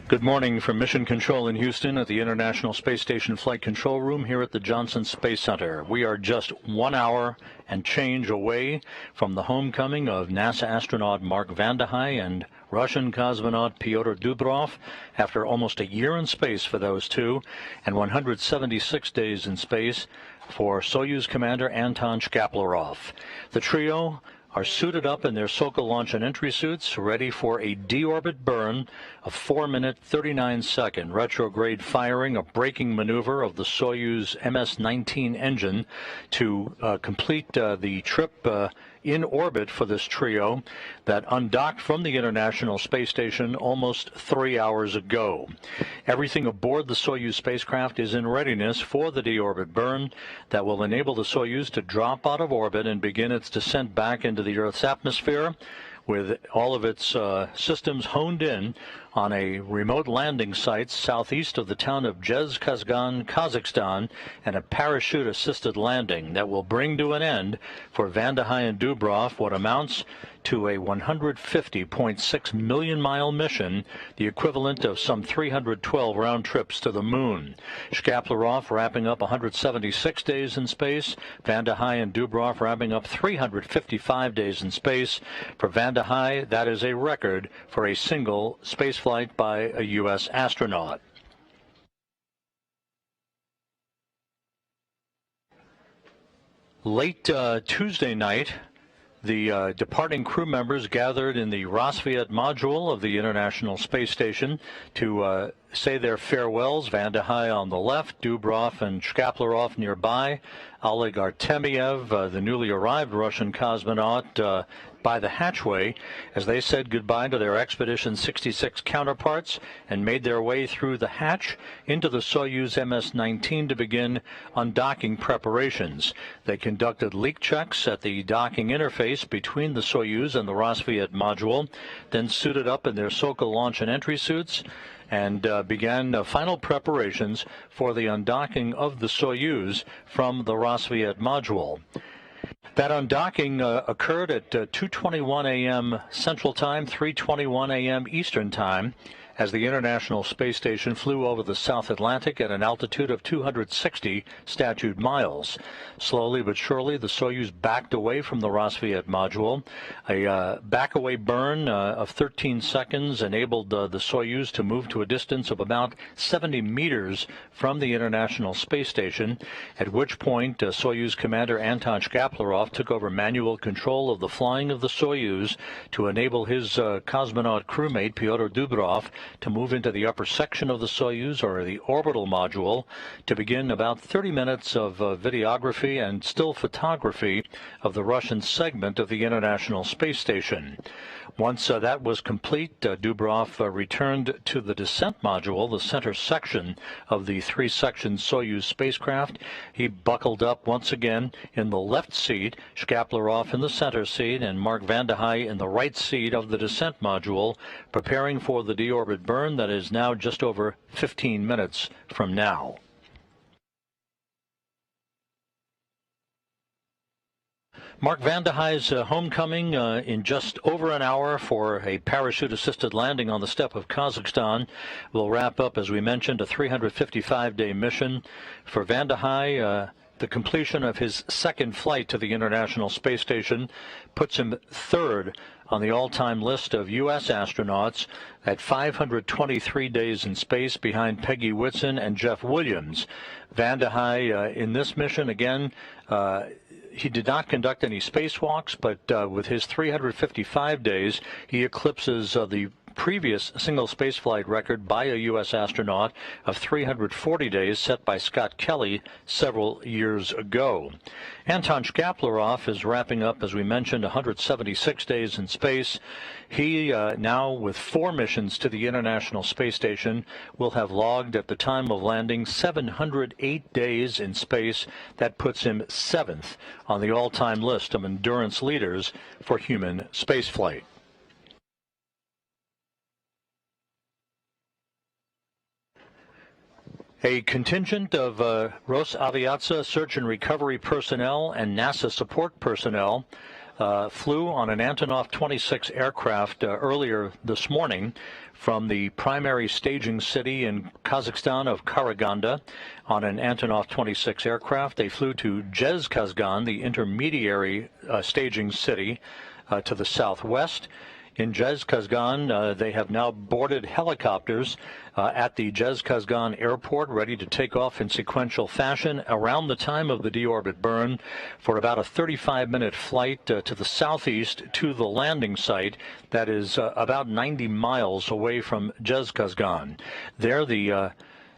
Good morning from Mission Control in Houston at the International Space Station Flight Control Room here at the Johnson Space Center. We are just 1 hour and change away from the homecoming of NASA astronaut Mark Vande Hei and Russian cosmonaut Pyotr Dubrov after almost a year in space for those two and 176 days in space for Soyuz commander Anton Shkaplerov. The trio are suited up in their Sokol launch and entry suits, ready for a deorbit burn, a 4-minute, 39-second retrograde firing, a braking maneuver of the Soyuz MS-19 engine to complete the trip in orbit for this trio that undocked from the International Space Station almost 3 hours ago. Everything aboard the Soyuz spacecraft is in readiness for the deorbit burn that will enable the Soyuz to drop out of orbit and begin its descent back into the Earth's atmosphere, with all of its systems honed in on a remote landing site southeast of the town of Zhezkazgan, Kazakhstan, and a parachute-assisted landing that will bring to an end for Vande Hei and Dubrov what amounts to a 150.6 million-mile mission, the equivalent of some 312 round trips to the moon. Shkaplerov wrapping up 176 days in space, Vande Hei and Dubrov wrapping up 355 days in space. For Vande Hei, that is a record for a single spaceflight by a U.S. astronaut. Late Tuesday night, the departing crew members gathered in the Roscosmos module of the International Space Station to say their farewells. Vande Hei on the left, Dubrov and Shkaplerov nearby, Oleg Artemyev, the newly arrived Russian cosmonaut, by the hatchway as they said goodbye to their Expedition 66 counterparts and made their way through the hatch into the Soyuz MS-19 to begin undocking preparations. They conducted leak checks at the docking interface between the Soyuz and the Roscosmos module, then suited up in their Sokol launch and entry suits and began final preparations for the undocking of the Soyuz from the Roscosmos module. That undocking occurred at 2:21 a.m. Central Time, 3:21 a.m. Eastern Time, as the International Space Station flew over the South Atlantic at an altitude of 260 statute miles. Slowly but surely, the Soyuz backed away from the Roscosmos module. A back-away burn of 13 seconds enabled the Soyuz to move to a distance of about 70 meters from the International Space Station, at which point Soyuz commander Anton Shkaplerov took over manual control of the flying of the Soyuz to enable his cosmonaut crewmate Pyotr Dubrov to move into the upper section of the Soyuz, or the orbital module, to begin about 30 minutes of videography and still photography of the Russian segment of the International Space Station. Once that was complete, Dubrov returned to the descent module, the center section of the three-section Soyuz spacecraft. He buckled up once again in the left seat, Shkaplerov in the center seat, and Mark Vande Hei in the right seat of the descent module, preparing for the deorbit burn that is now just over 15 minutes from now. Mark Vande Hei's homecoming in just over an hour for a parachute-assisted landing on the steppe of Kazakhstan will wrap up, as we mentioned, a 355-day mission. For Vande Hei, the completion of his second flight to the International Space Station puts him third on the all-time list of U.S. astronauts at 523 days in space, behind Peggy Whitson and Jeff Williams. Vande Hei in this mission, again, he did not conduct any spacewalks, but with his 355 days, he eclipses the previous single spaceflight record by a U.S. astronaut of 340 days set by Scott Kelly several years ago. Anton Shkaplerov is wrapping up, as we mentioned, 176 days in space. He, now with 4 missions to the International Space Station, will have logged at the time of landing 708 days in space. That puts him 7th on the all-time list of endurance leaders for human spaceflight. A contingent of Rosaviatsa search and recovery personnel and NASA support personnel flew on an Antonov 26 aircraft earlier this morning from the primary staging city in Kazakhstan of Karaganda on an Antonov 26 aircraft. They flew to Zhezkazgan, the intermediary staging city to the southwest. In Zhezkazgan, they have now boarded helicopters at the Zhezkazgan airport, ready to take off in sequential fashion around the time of the deorbit burn for about a 35-minute flight to the southeast to the landing site that is about 90 miles away from Zhezkazgan. There, the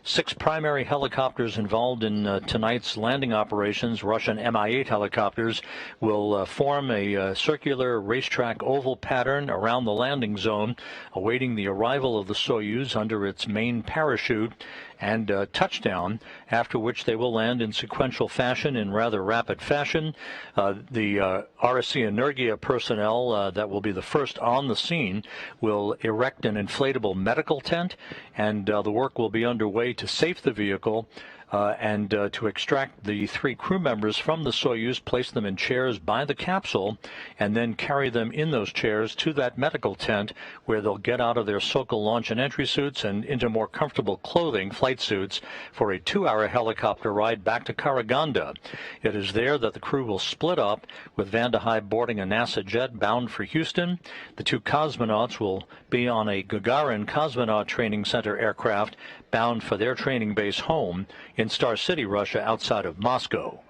6 primary helicopters involved in tonight's landing operations, Russian Mi-8 helicopters, will form a circular racetrack oval pattern around the landing zone, awaiting the arrival of the Soyuz under its main parachute and touchdown, after which they will land in sequential fashion in rather rapid fashion. The RSC Energia personnel that will be the first on the scene will erect an inflatable medical tent, and the work will be underway to safe the vehicle and to extract the 3 crew members from the Soyuz, place them in chairs by the capsule, and then carry them in those chairs to that medical tent where they'll get out of their Sokol launch and entry suits and into more comfortable clothing, flight suits, for a 2-hour helicopter ride back to Karaganda. It is there that the crew will split up, with Vande Hei boarding a NASA jet bound for Houston. The 2 cosmonauts will be on a Gagarin Cosmonaut Training Center aircraft bound for their training base home in Star City, Russia, outside of Moscow.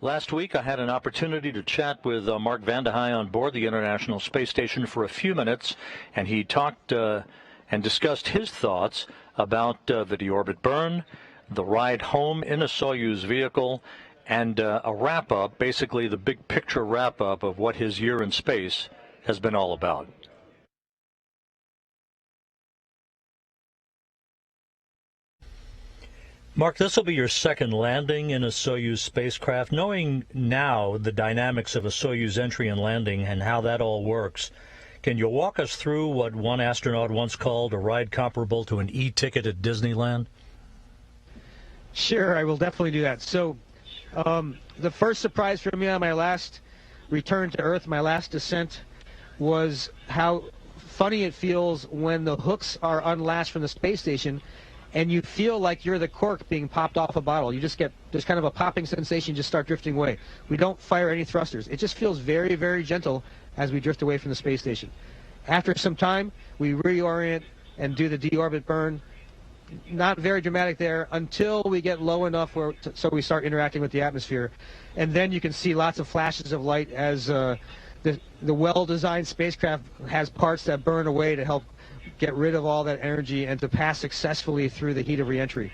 Last week, I had an opportunity to chat with Mark Vande Hei on board the International Space Station for a few minutes, and he talked and discussed his thoughts about the deorbit burn, the ride home in a Soyuz vehicle, and a wrap-up, basically the big picture wrap-up of what his year in space has been all about. Mark, this will be your second landing in a Soyuz spacecraft. Knowing now the dynamics of a Soyuz entry and landing and how that all works, can you walk us through what one astronaut once called a ride comparable to an e-ticket at Disneyland? Sure, I will definitely do that. So the first surprise for me on my last return to Earth, my last descent, was how funny it feels when the hooks are unlatched from the space station and you feel like you're the cork being popped off a bottle. You just get, there's kind of a popping sensation, just start drifting away. We don't fire any thrusters. It just feels very, very gentle as we drift away from the space station. After some time, we reorient and do the deorbit burn. Not very dramatic there until we get low enough where so we start interacting with the atmosphere. And then you can see lots of flashes of light as the well-designed spacecraft has parts that burn away to help get rid of all that energy and to pass successfully through the heat of reentry.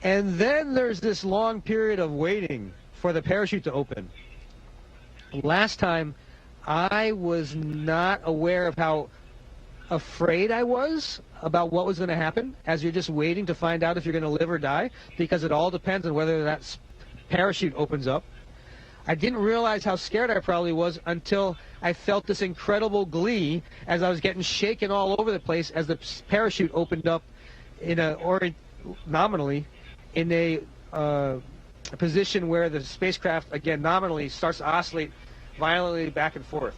And then there's this long period of waiting for the parachute to open. Last time, I was not aware of how afraid I was about what was going to happen, as you're just waiting to find out if you're going to live or die, because it all depends on whether that parachute opens up. I didn't realize how scared I probably was until I felt this incredible glee as I was getting shaken all over the place as the parachute opened up in nominally in a position where the spacecraft, again, nominally starts to oscillate violently back and forth.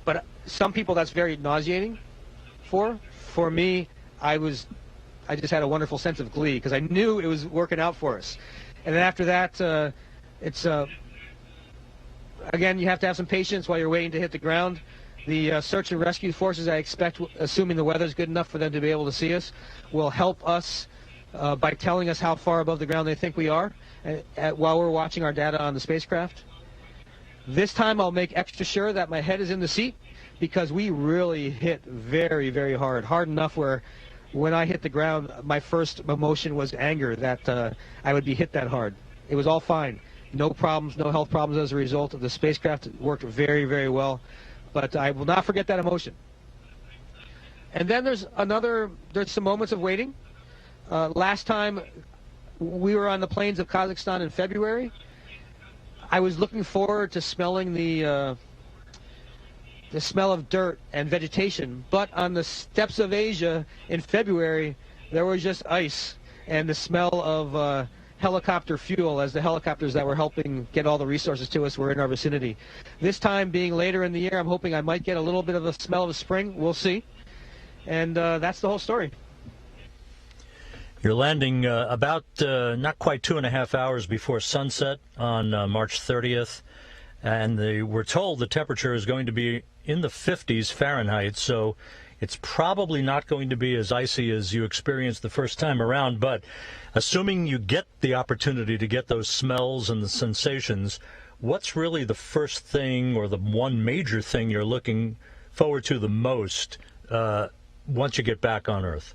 But some people that's very nauseating for. For me, I just had a wonderful sense of glee because I knew it was working out for us. And then after that, again, you have to have some patience while you're waiting to hit the ground. The search and rescue forces, I expect, assuming the weather's good enough for them to be able to see us, will help us by telling us how far above the ground they think we are while we're watching our data on the spacecraft. This time I'll make extra sure that my head is in the seat because we really hit very, very hard. Hard enough where when I hit the ground, my first emotion was anger that I would be hit that hard. It was all fine. No problems, no health problems as a result. The spacecraft worked very, very well. But I will not forget that emotion. And then there's some moments of waiting. Last time we were on the plains of Kazakhstan in February, I was looking forward to smelling the smell of dirt and vegetation, but on the steppes of Asia in February, there was just ice and the smell of helicopter fuel, as the helicopters that were helping get all the resources to us were in our vicinity. This time being later in the year, I'm hoping I might get a little bit of the smell of spring. We'll see. And that's the whole story. You're landing about not quite 2.5 hours before sunset on March 30th, and we're told the temperature is going to be in the 50s Fahrenheit, so it's probably not going to be as icy as you experienced the first time around, but assuming you get the opportunity to get those smells and the sensations, what's really the first thing or the one major thing you're looking forward to the most once you get back on Earth?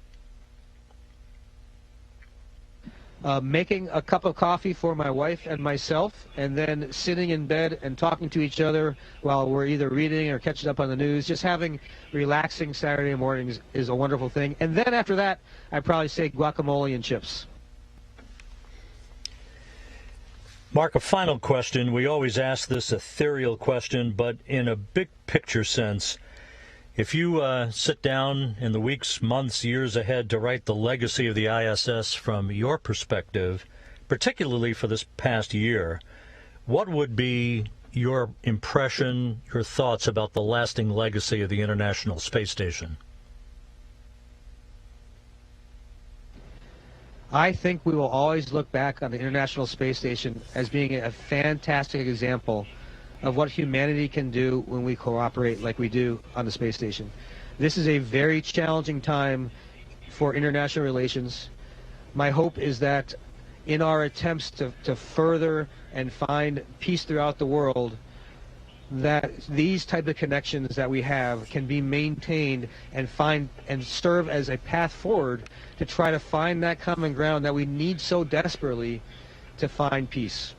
Making a cup of coffee for my wife and myself, and then sitting in bed and talking to each other while we're either reading or catching up on the news. Just having relaxing Saturday mornings is a wonderful thing. And then after that, I'd probably say guacamole and chips. Mark, a final question. We always ask this ethereal question, but in a big picture sense, if you sit down in the weeks, months, years ahead to write the legacy of the ISS from your perspective, particularly for this past year, what would be your impression, your thoughts about the lasting legacy of the International Space Station? I think we will always look back on the International Space Station as being a fantastic example of what humanity can do when we cooperate like we do on the space station. This is a very challenging time for international relations. My hope is that in our attempts to further and find peace throughout the world, that these type of connections that we have can be maintained and find and serve as a path forward to try to find that common ground that we need so desperately to find peace.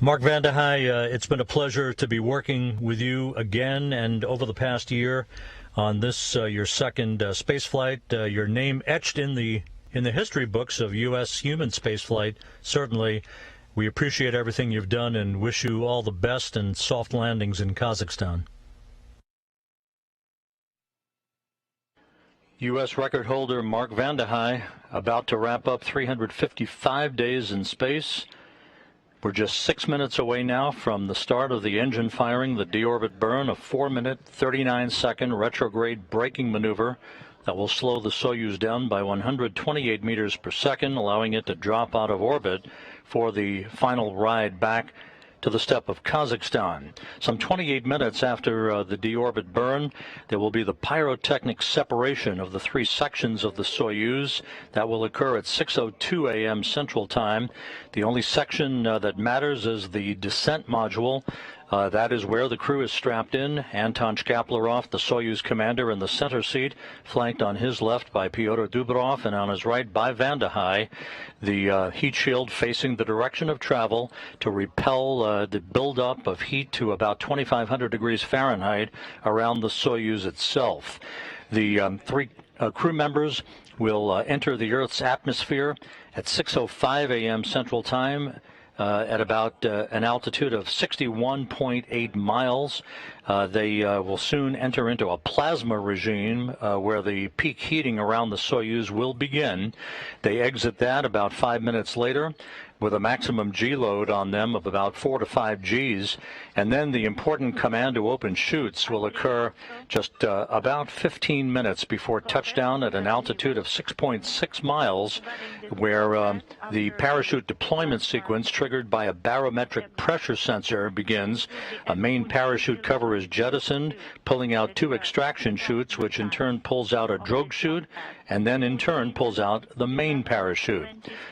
Mark Vande Hei, it's been a pleasure to be working with you again and over the past year on this, your second spaceflight. Your name etched in the history books of U.S. human spaceflight. Certainly, we appreciate everything you've done and wish you all the best and soft landings in Kazakhstan. U.S. record holder Mark Vande Hei about to wrap up 355 days in space. We're just 6 minutes away now from the start of the engine firing, the deorbit burn, a 4-minute, 39-second retrograde braking maneuver that will slow the Soyuz down by 128 meters per second, allowing it to drop out of orbit for the final ride back to the steppe of Kazakhstan. Some 28 minutes after the deorbit burn, there will be the pyrotechnic separation of the three sections of the Soyuz. That will occur at 6:02 a.m. Central Time. The only section that matters is the descent module. That is where the crew is strapped in. Anton Shkaplerov, the Soyuz commander, in the center seat, flanked on his left by Pyotr Dubrov and on his right by Vande Hei. The heat shield facing the direction of travel to repel the buildup of heat to about 2,500 degrees Fahrenheit around the Soyuz itself. The three crew members will enter the Earth's atmosphere at 6:05 a.m. Central Time. At about an altitude of 61.8 miles. They will soon enter into a plasma regime where the peak heating around the Soyuz will begin. They exit that about 5 minutes later with a maximum G load on them of about 4 to 5 Gs, and then the important command to open chutes will occur just about 15 minutes before touchdown at an altitude of 6.6 miles, where the parachute deployment sequence triggered by a barometric pressure sensor begins. A main parachute cover is jettisoned, pulling out 2 extraction chutes, which in turn pulls out a drogue chute, and then in turn pulls out the main parachute.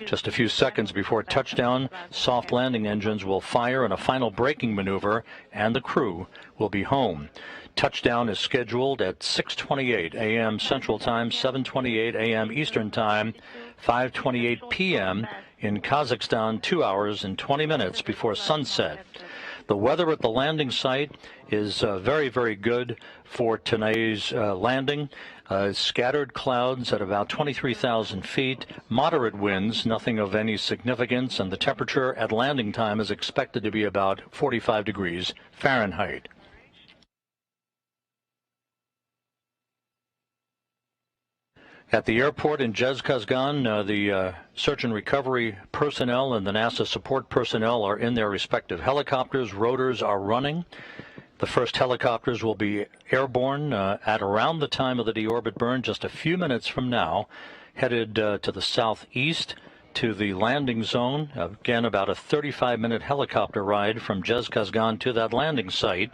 Just a few seconds before touchdown, soft landing engines will fire in a final braking maneuver, and the crew will be home. Touchdown is scheduled at 6:28 a.m. Central Time, 7:28 a.m. Eastern Time, 5:28 p.m. in Kazakhstan, 2 hours and 20 minutes before sunset. The weather at the landing site is very, very good for today's landing. Scattered clouds at about 23,000 feet, moderate winds, nothing of any significance, and the temperature at landing time is expected to be about 45 degrees Fahrenheit. At the airport in Zhezkazgan, the search and recovery personnel and the NASA support personnel are in their respective helicopters. Rotors are running. The first helicopters will be airborne at around the time of the deorbit burn, just a few minutes from now, headed to the southeast to the landing zone. Again, about a 35-minute helicopter ride from Zhezkazgan to that landing site.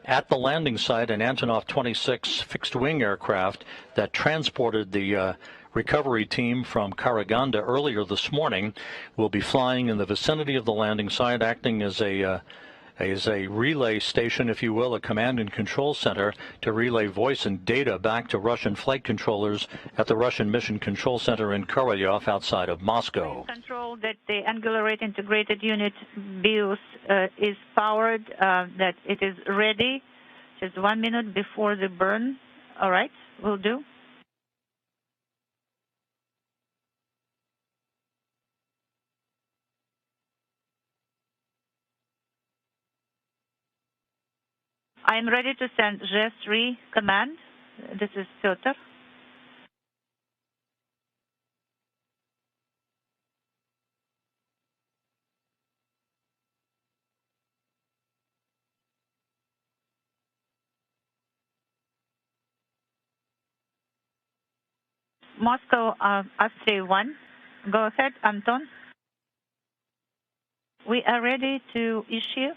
At the landing site, an Antonov 26 fixed-wing aircraft that transported the recovery team from Karaganda earlier this morning will be flying in the vicinity of the landing site, acting as a relay station, if you will, a command and control center to relay voice and data back to Russian flight controllers at the Russian Mission Control Center in Korolyov outside of Moscow. Control that the Angular Rate Integrated Unit BIOS is powered, that it is ready just 1 minute before the burn. All right, will do. I am ready to send G3 command. This is Pyotr. Moscow, Astray 1. Go ahead, Anton. We are ready to issue.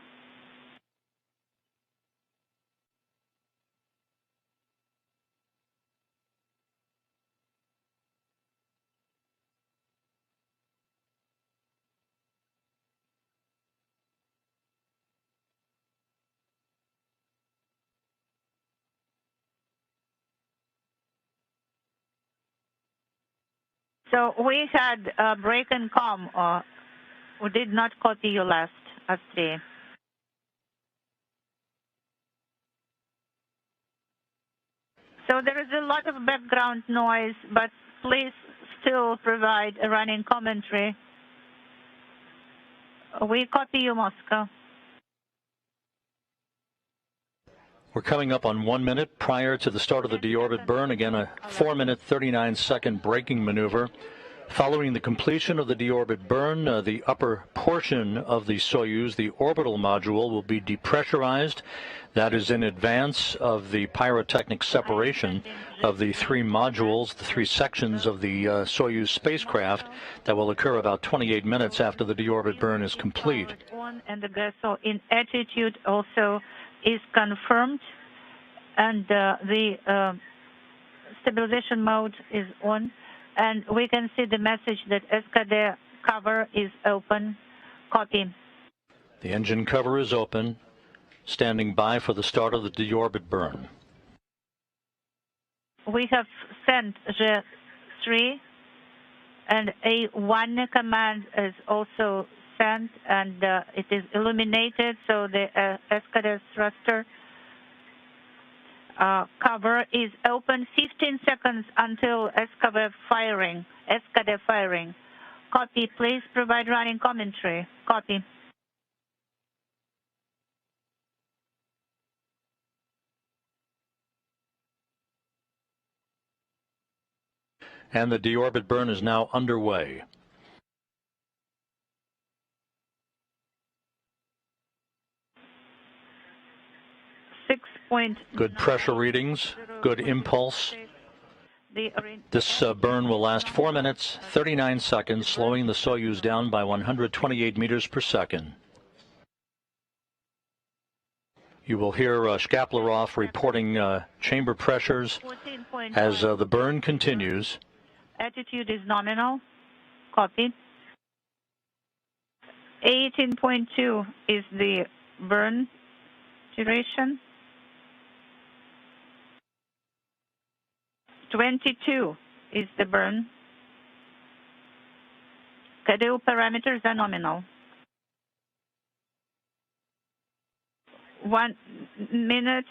So we had a break and com. We did not copy you last, Astray. So there is a lot of background noise, but please still provide a running commentary. We copy you, Moscow. We're coming up on 1 minute prior to the start of the deorbit burn. Again, a 4-minute, 39-second braking maneuver. Following the completion of the deorbit burn, the upper portion of the Soyuz, the orbital module, will be depressurized. That is in advance of the pyrotechnic separation of the three modules, the three sections of the Soyuz spacecraft that will occur about 28 minutes after the deorbit burn is complete. And the gas in attitude also is confirmed, and the stabilization mode is on, and we can see the message that SKD cover is open. Copy. The engine cover is open, standing by for the start of the deorbit burn. We have sent G3, and A1 command is also sent, and it is illuminated, so the SKD thruster cover is open. 15 seconds until SKD firing. Copy. Please provide running commentary. Copy. And the deorbit burn is now underway. Good pressure readings, good impulse. This burn will last 4 minutes, 39 seconds, slowing the Soyuz down by 128 meters per second. You will hear Shkaplerov reporting chamber pressures as the burn continues. Attitude is nominal. Copy. 18.2 is the burn duration. 22 is the burn. KDU parameters are nominal. 1 minute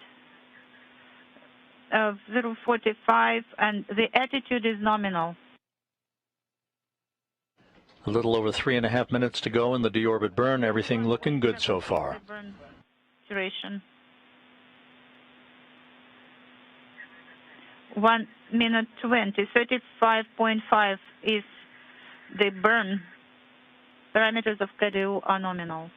of 0:45, and the attitude is nominal. A little over 3.5 minutes to go in the deorbit burn. Everything looking good so far. Duration. 1 minute 20, 35.5 is the burn. Parameters of KDU are nominal.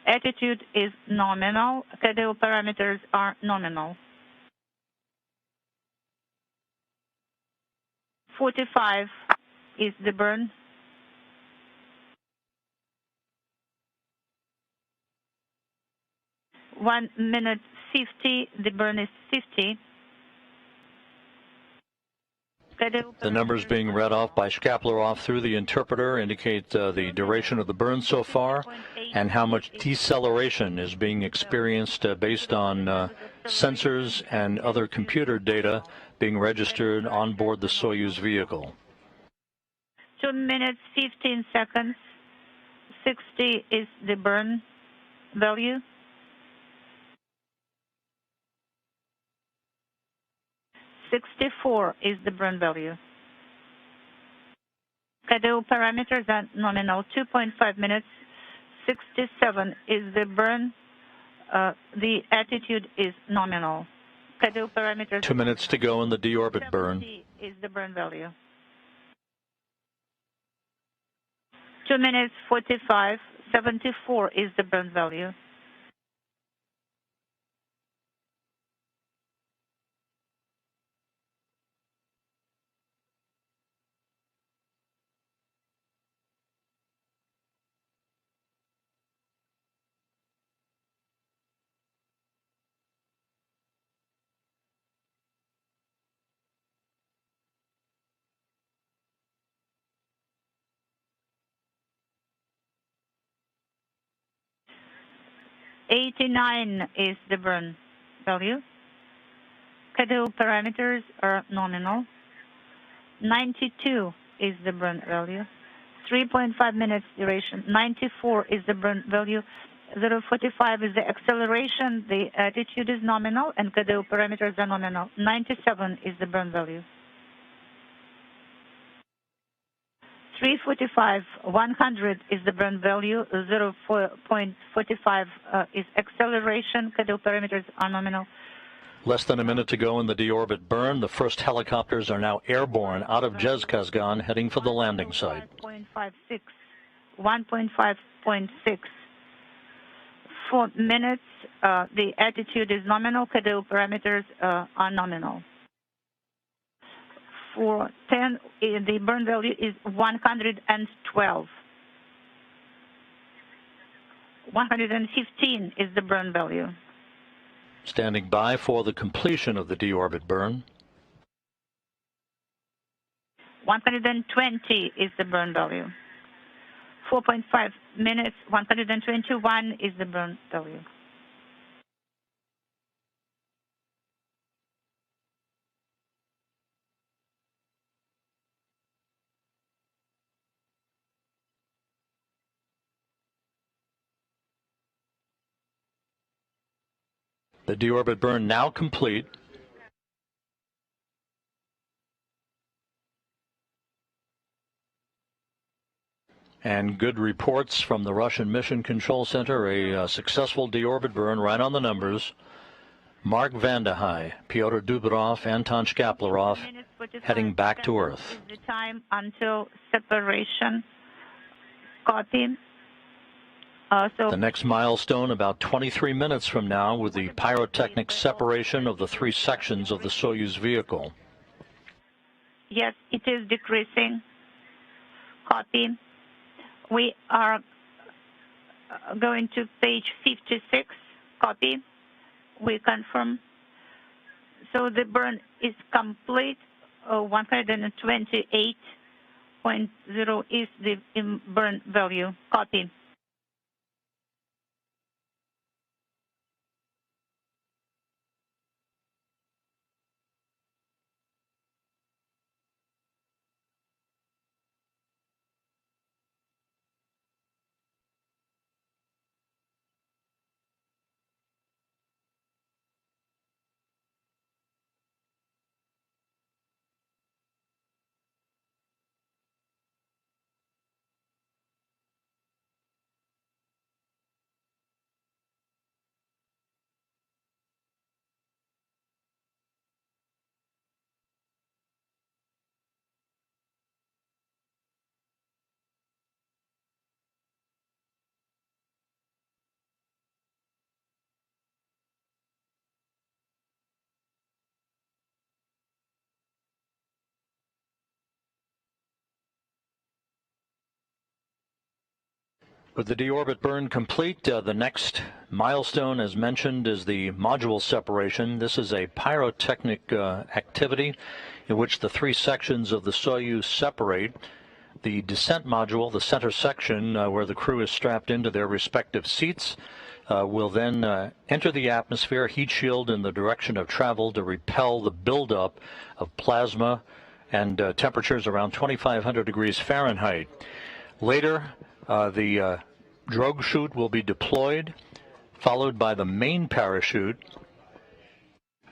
Attitude is nominal. KDU parameters are nominal. 45 is the burn. 1 minute 50, the burn is 50. The numbers being read off by Shkaplerov through the interpreter indicate the duration of the burn so far and how much deceleration is being experienced based on sensors and other computer data being registered on board the Soyuz vehicle. 2 minutes 15 seconds. 60 is the burn value. 64 is the burn value. KDU parameters are nominal. 2.5 minutes. 67 is the burn. The attitude is nominal. KDU parameters. 2 minutes to go in the deorbit burn. Is the burn value. 2 minutes 45. 74 is the burn value. $89 is the burn value. KDU parameters are nominal. 92 is the burn value. 3.5 minutes duration. 94 is the burn value. 0:45 is the acceleration. The attitude is nominal, and KDU parameters are nominal. 97 is the burn value. 3:45, 100 is the burn value. 0.45 is acceleration. KDU parameters are nominal. Less than a minute to go in the deorbit burn. The first helicopters are now airborne out of Zhezkazgan, heading for the landing site. 1.5.6. 4 minutes. The attitude is nominal. KDU parameters are nominal. For 10, the burn value is 112. 115 is the burn value. Standing by for the completion of the deorbit burn. 120 is the burn value. 4.5 minutes, 121 is the burn value. The deorbit burn now complete. And good reports from the Russian Mission Control Center, a successful deorbit burn right on the numbers. Mark Vande Hei, Pyotr Dubrov, Anton Shkaplerov heading back to Earth. The time until separation. Copy. The next milestone about 23 minutes from now with the pyrotechnic separation of the 3 sections of the Soyuz vehicle. Yes, it is decreasing. Copy. We are going to page 56. Copy. We confirm. So the burn is complete. 128.0 is the burn value. Copy. With the deorbit burn complete, the next milestone, as mentioned, is the module separation. This is a pyrotechnic activity in which the three sections of the Soyuz separate. The descent module, the center section where the crew is strapped into their respective seats, will then enter the atmosphere, heat shield in the direction of travel to repel the buildup of plasma and temperatures around 2,500 degrees Fahrenheit. Later, the drogue chute will be deployed, followed by the main parachute.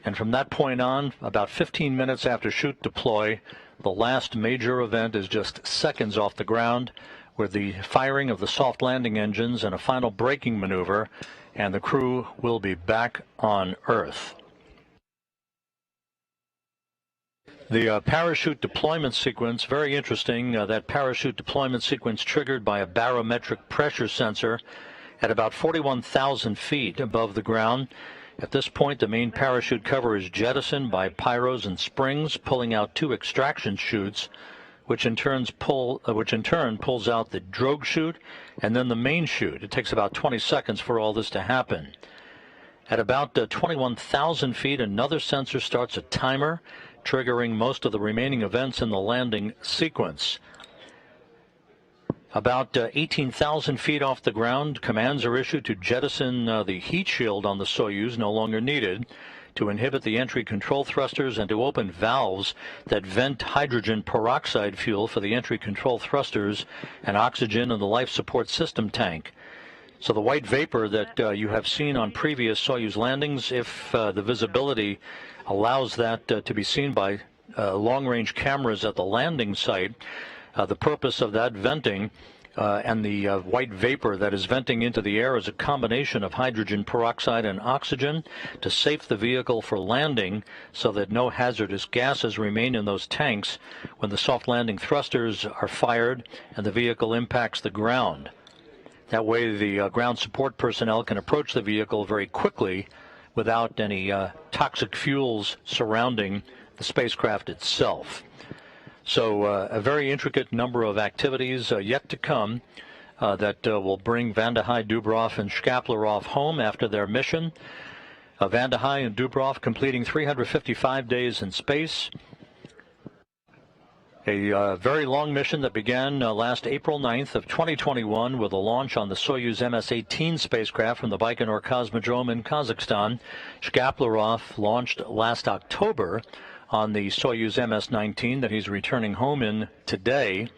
And from that point on, about 15 minutes after chute deploy, the last major event is just seconds off the ground, with the firing of the soft landing engines and a final braking maneuver, and the crew will be back on Earth. The parachute deployment sequence, very interesting. That parachute deployment sequence triggered by a barometric pressure sensor at about 41,000 feet above the ground. At this point, the main parachute cover is jettisoned by pyros and springs, pulling out two extraction chutes, which in turn pulls out the drogue chute and then the main chute. It takes about 20 seconds for all this to happen. At about 21,000 feet, another sensor starts a timer, triggering most of the remaining events in the landing sequence. About 18,000 feet off the ground, commands are issued to jettison the heat shield on the Soyuz, no longer needed, to inhibit the entry control thrusters and to open valves that vent hydrogen peroxide fuel for the entry control thrusters and oxygen in the life support system tank. So the white vapor that you have seen on previous Soyuz landings, if the visibility allows that to be seen by long-range cameras at the landing site, the purpose of that venting and the white vapor that is venting into the air is a combination of hydrogen peroxide and oxygen to safe the vehicle for landing so that no hazardous gases remain in those tanks when the soft landing thrusters are fired and the vehicle impacts the ground. That way the ground support personnel can approach the vehicle very quickly without any toxic fuels surrounding the spacecraft itself. So a very intricate number of activities yet to come that will bring Vande Hei, Dubrov, and Shkaplerov home after their mission. Vande Hei and Dubrov completing 355 days in space. A very long mission that began last April 9th of 2021 with a launch on the Soyuz MS-19 spacecraft from the Baikonur Cosmodrome in Kazakhstan. Shkaplerov launched last October on the Soyuz MS-19 that he's returning home in today.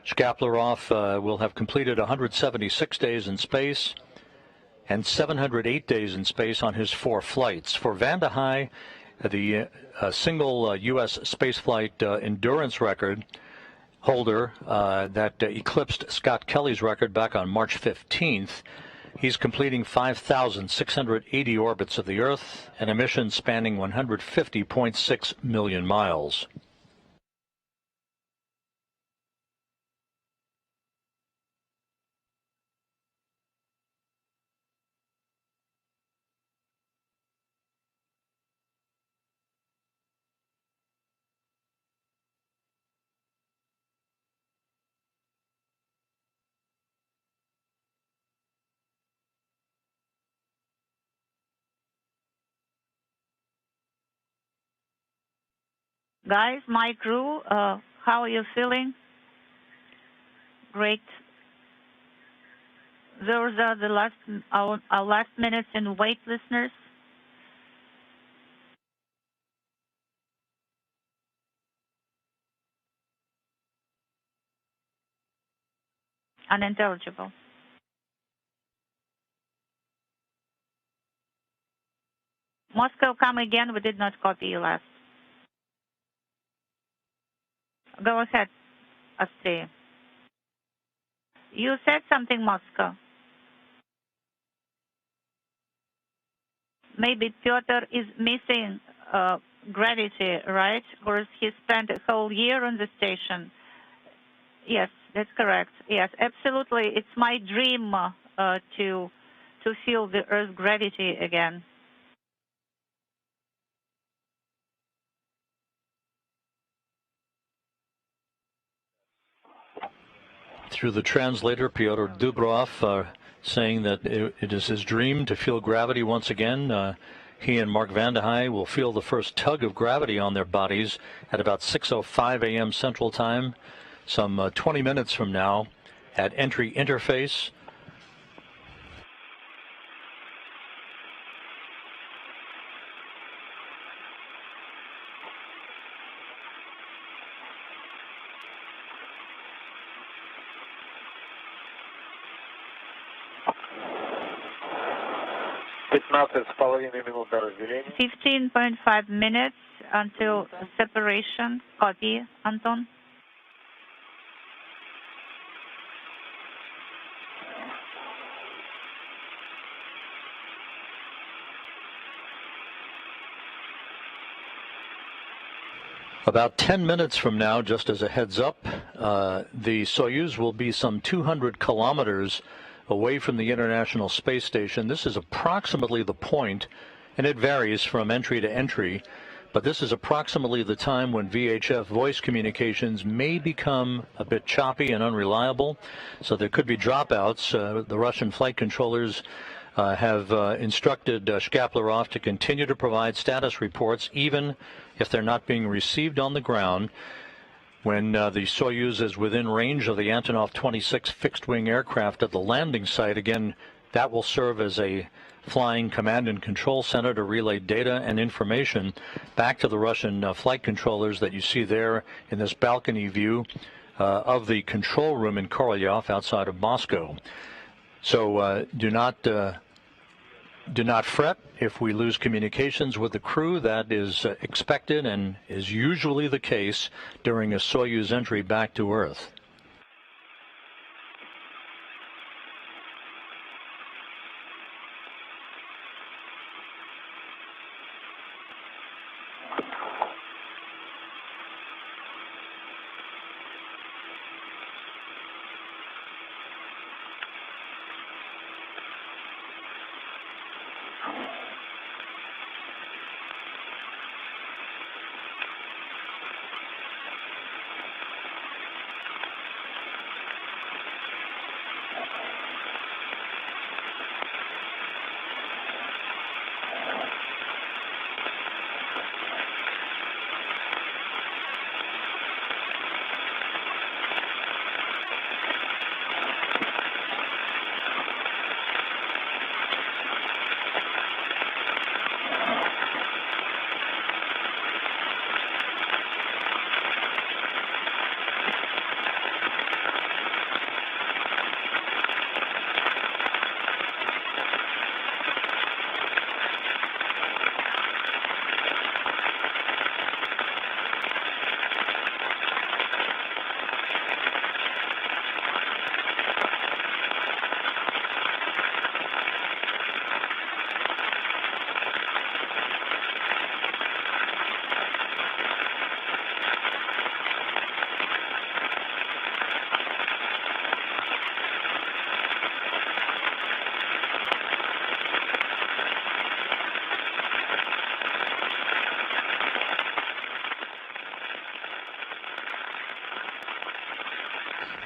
Shkaplerov will have completed 176 days in space and 708 days in space on his 4 flights. For Vande Hei, the single U.S. spaceflight endurance record holder that eclipsed Scott Kelly's record back on March 15th. He's completing 5,680 orbits of the Earth and a mission spanning 150.6 million miles. Guys, my crew, how are you feeling? Great. Those are the our last minutes in wait, listeners. Unintelligible. Moscow, come again. We did not copy you last. Go ahead, Astrid. You said something, Moscow. Maybe Pyotr is missing gravity, right? Or he spent a whole year on the station. Yes, that's correct. Yes, absolutely. It's my dream to feel the Earth's gravity again. through the translator, Pyotr Dubrov, saying that it is his dream to feel gravity once again. He and Mark Vande Hei will feel the first tug of gravity on their bodies at about 6:05 a.m. Central Time, some 20 minutes from now, at entry interface. Is following minimum 15.5 minutes until separation. Copy, Anton. About 10 minutes from now, just as a heads up, the Soyuz will be some 200 kilometers away from the International Space Station. This is approximately the point, and it varies from entry to entry, but this is approximately the time when VHF voice communications may become a bit choppy and unreliable, so there could be dropouts. The Russian flight controllers have instructed Shkaplerov to continue to provide status reports even if they're not being received on the ground. When the Soyuz is within range of the Antonov 26 fixed-wing aircraft at the landing site, again, that will serve as a flying command and control center to relay data and information back to the Russian flight controllers that you see there in this balcony view of the control room in Korolyov outside of Moscow. So do not fret if we lose communications with the crew. That is expected and is usually the case during a Soyuz entry back to Earth.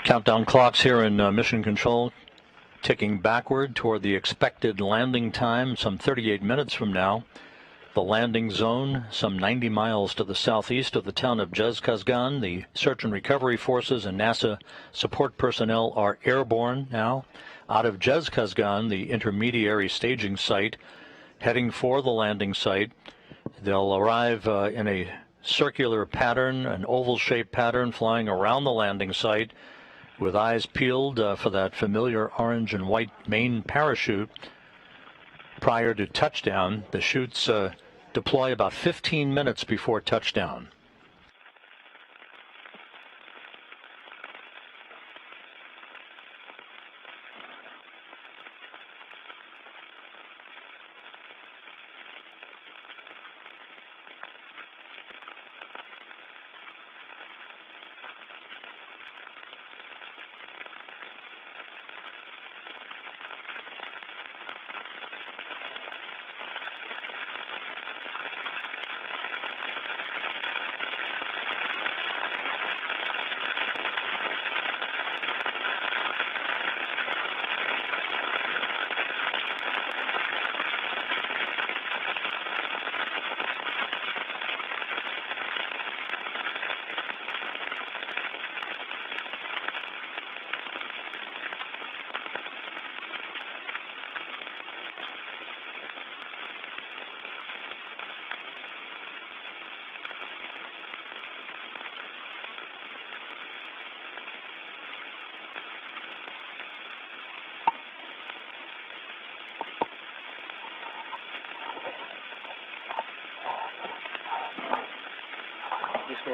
Countdown clocks here in Mission Control ticking backward toward the expected landing time some 38 minutes from now. The landing zone some 90 miles to the southeast of the town of Zhezkazgan. The search and recovery forces and NASA support personnel are airborne now out of Zhezkazgan, the intermediary staging site, heading for the landing site. They'll arrive in a circular pattern, an oval-shaped pattern, flying around the landing site with eyes peeled for that familiar orange and white main parachute. Prior to touchdown, the chutes deploy about 15 minutes before touchdown.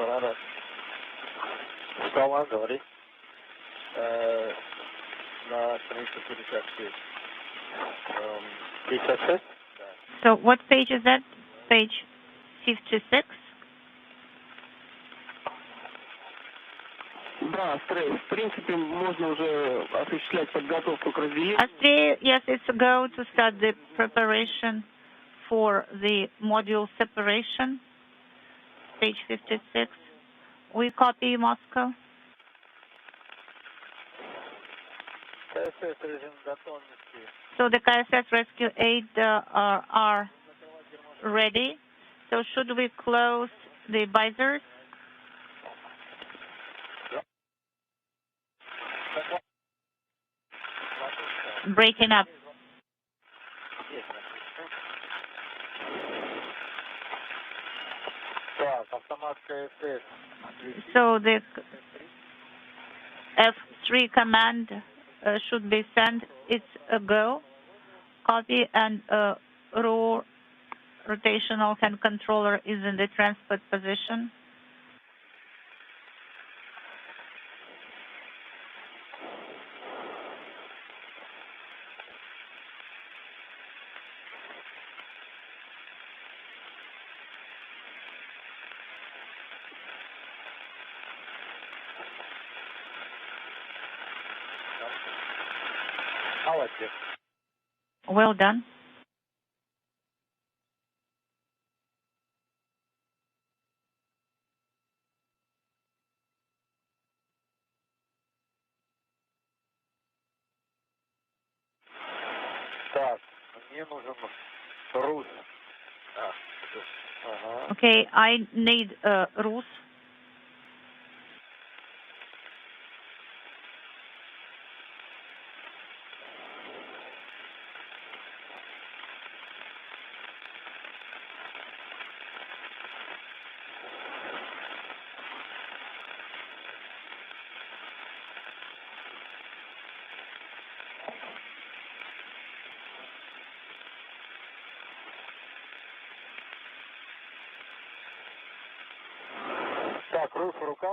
надо. Скала, говори. На странице 56. 56? So what page is that? Page 56? Да, в принципе, можно уже осуществлять подготовку к разделению. Astray, yes, it's a go to start the preparation for the module separation. Page 56. We copy Moscow. So the KSS Rescue 8 are ready. So should we close the visors? Breaking up. So the F3 command should be sent. It's a go. Copy, and rotational hand controller is in the transport position. Well done. Okay, I need Rus.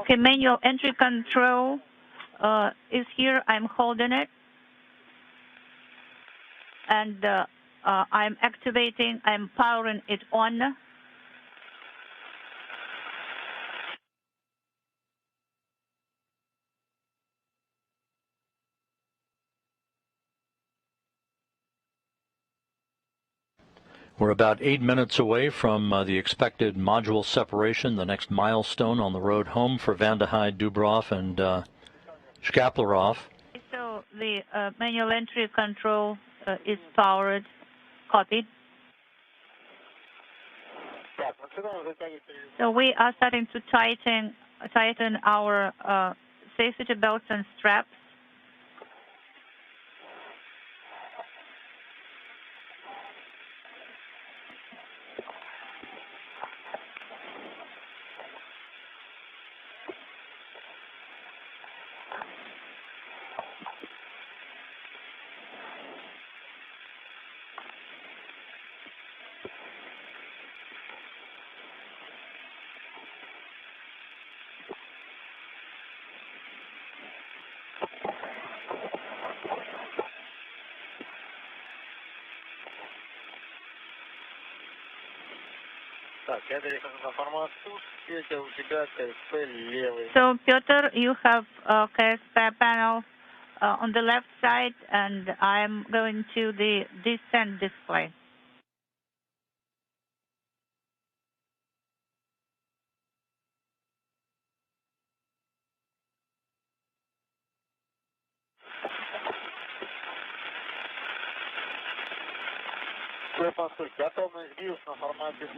Okay, manual entry control is here. I'm holding it. And I'm activating, I'm powering it on. We're about 8 minutes away from the expected module separation, the next milestone on the road home for Vande Hei, Dubrov, and Shkaplerov. So the manual entry control is powered. Copied. So we are starting to tighten our safety belts and straps. So, Pyotr, you have KSP panel on the left side, and I'm going to the descent display.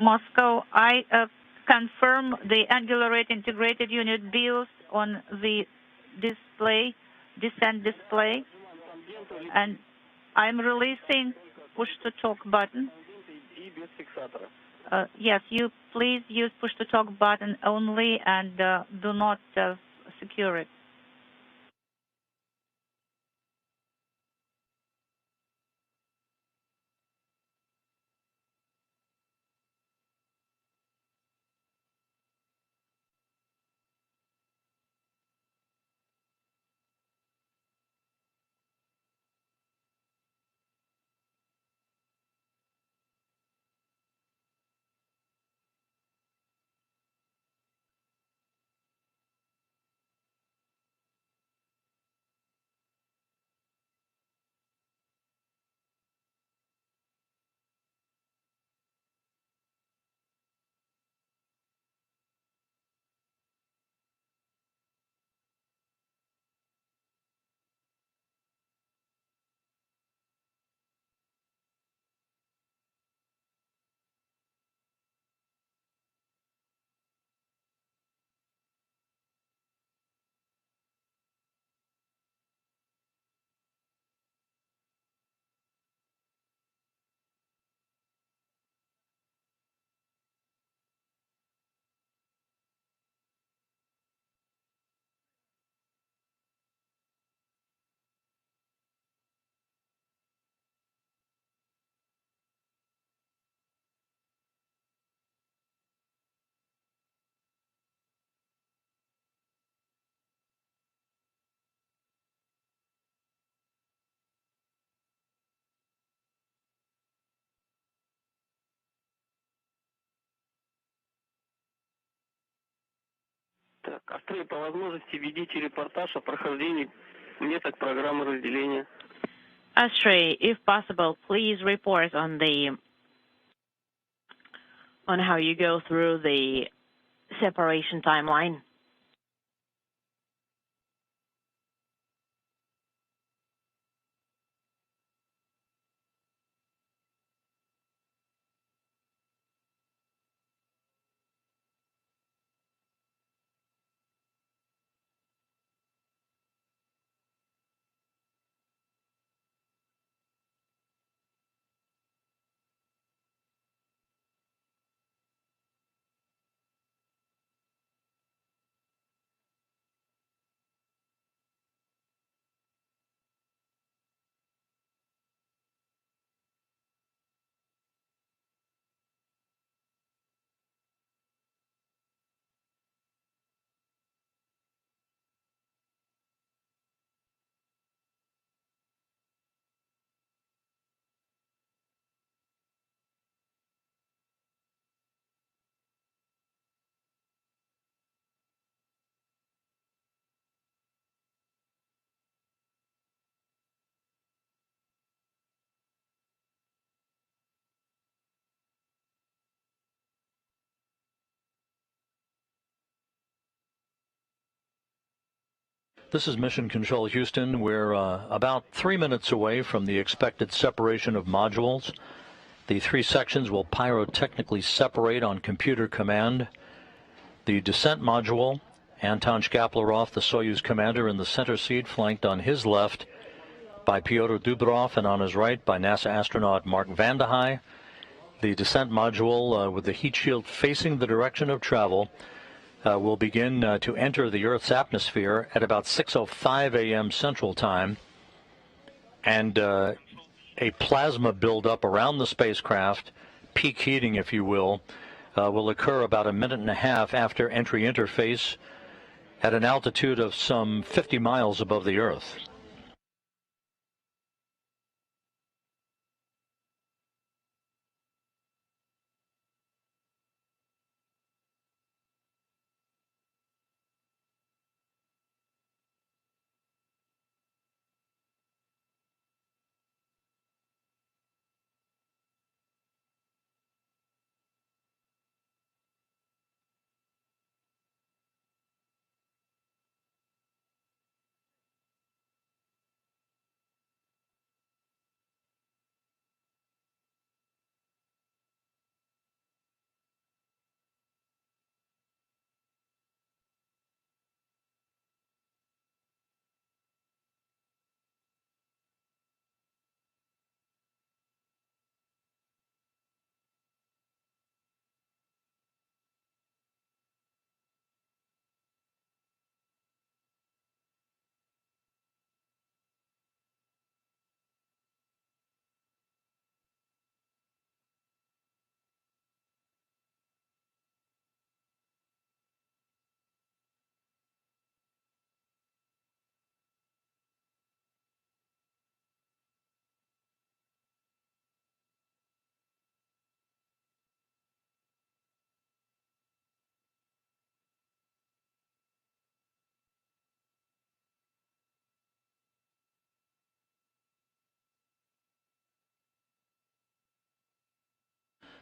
Moscow, I confirm the angular rate integrated unit BIOS on the display, descent display, and I'm releasing push-to-talk button. Yes, you please use push-to-talk button only and do not secure it. Астрей, по возможности ведите репортаж о прохождении меток программы разделения. Astray, if possible, please report on how you go through the separation timeline. This is Mission Control Houston. We're about 3 minutes away from the expected separation of modules. The three sections will pyrotechnically separate on computer command. The descent module, Anton Shkaplerov, the Soyuz commander, in the center seat, flanked on his left by Pyotr Dubrov and on his right by NASA astronaut Vande Hei. The descent module, with the heat shield facing the direction of travel, will begin to enter the Earth's atmosphere at about 6:05 a.m. Central Time, and a plasma buildup around the spacecraft, peak heating if you will occur about a minute and a half after entry interface at an altitude of some 50 miles above the Earth.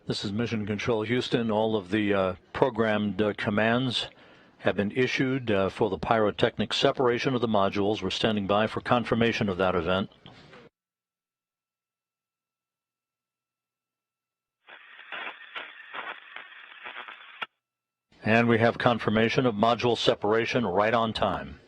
This is Mission Control Houston. All of the programmed commands have been issued for the pyrotechnic separation of the modules. We're standing by for confirmation of that event. And we have confirmation of module separation right on time.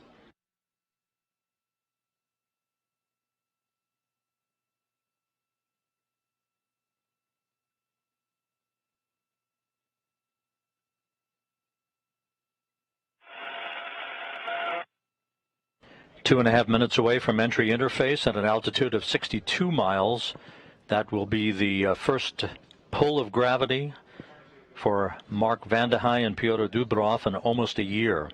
Two and a half minutes away from entry interface at an altitude of 62 miles. That will be the first pull of gravity for Vande Hei and Pyotr Dubrov in almost a year.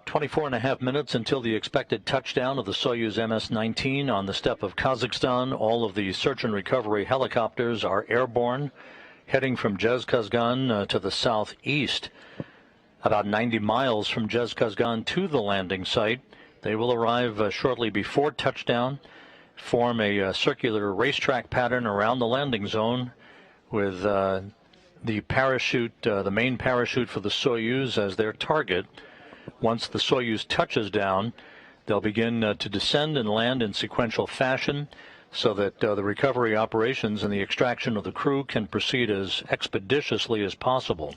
24.5 minutes until the expected touchdown of the Soyuz MS-19 on the steppe of Kazakhstan. All of the search and recovery helicopters are airborne, heading from Zhezkazgan to the southeast, about 90 miles from Zhezkazgan to the landing site. They will arrive shortly before touchdown, form a circular racetrack pattern around the landing zone with the parachute, the main parachute for the Soyuz as their target. Once the Soyuz touches down, they'll begin to descend and land in sequential fashion so that the recovery operations and the extraction of the crew can proceed as expeditiously as possible.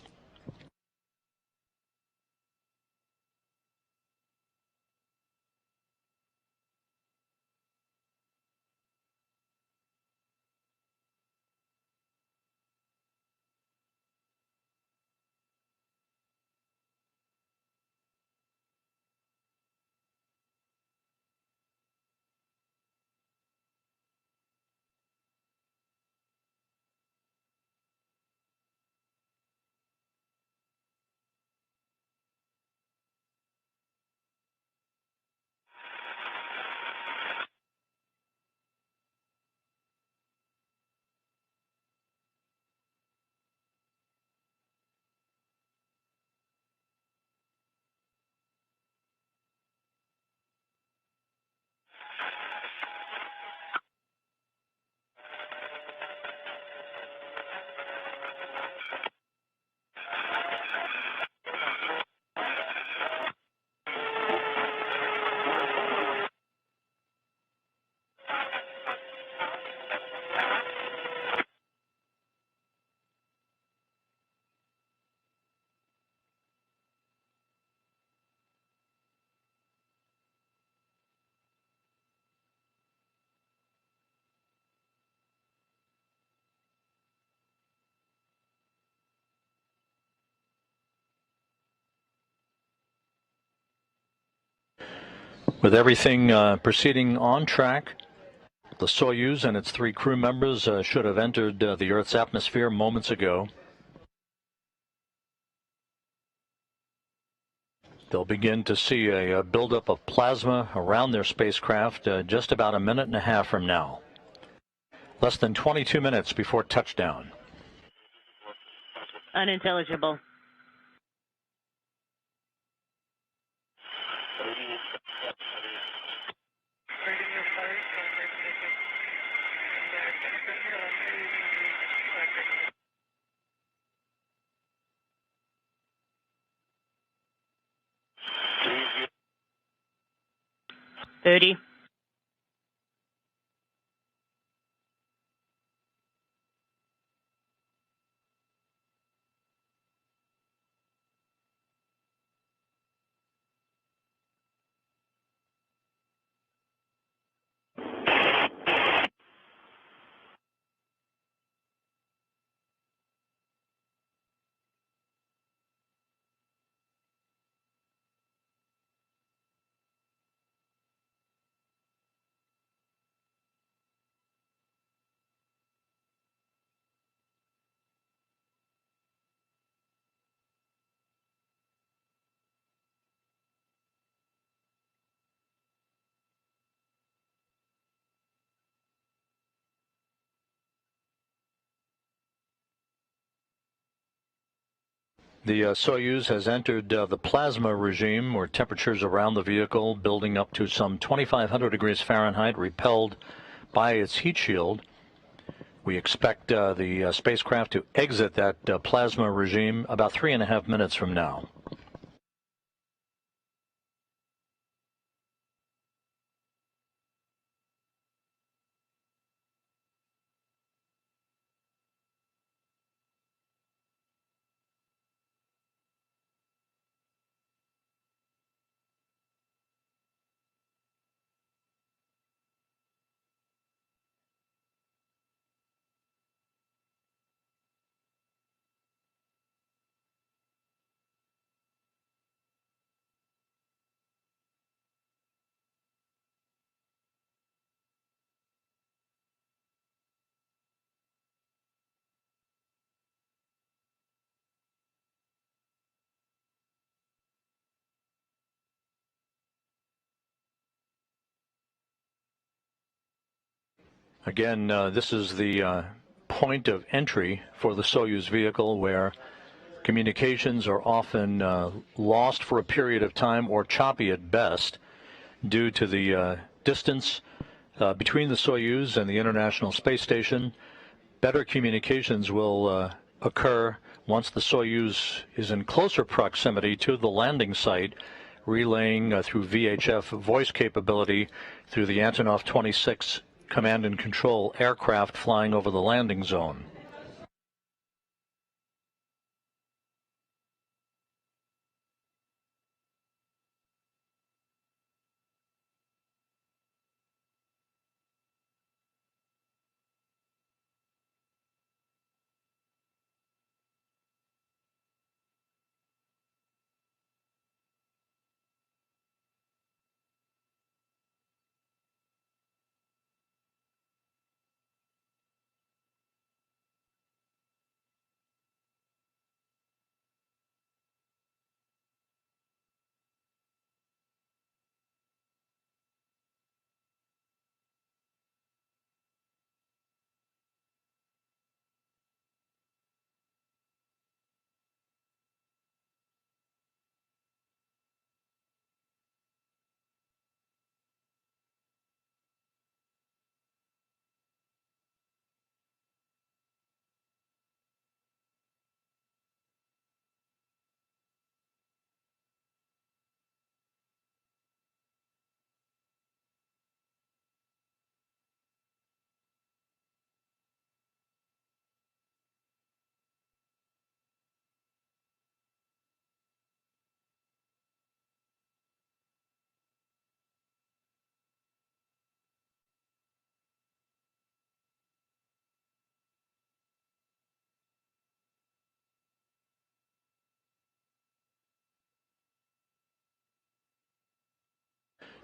With everything proceeding on track, the Soyuz and its 3 crew members should have entered the Earth's atmosphere moments ago. They'll begin to see a buildup of plasma around their spacecraft just about a minute and a half from now. Less than 22 minutes before touchdown. Unintelligible. $30. The Soyuz has entered the plasma regime, where temperatures around the vehicle building up to some 2,500 degrees Fahrenheit, repelled by its heat shield. We expect the spacecraft to exit that plasma regime about 3.5 minutes from now. Again, this is the point of entry for the Soyuz vehicle, where communications are often lost for a period of time or choppy at best due to the distance between the Soyuz and the International Space Station. Better communications will occur once the Soyuz is in closer proximity to the landing site, relaying through VHF voice capability through the Antonov 26 command and control aircraft flying over the landing zone.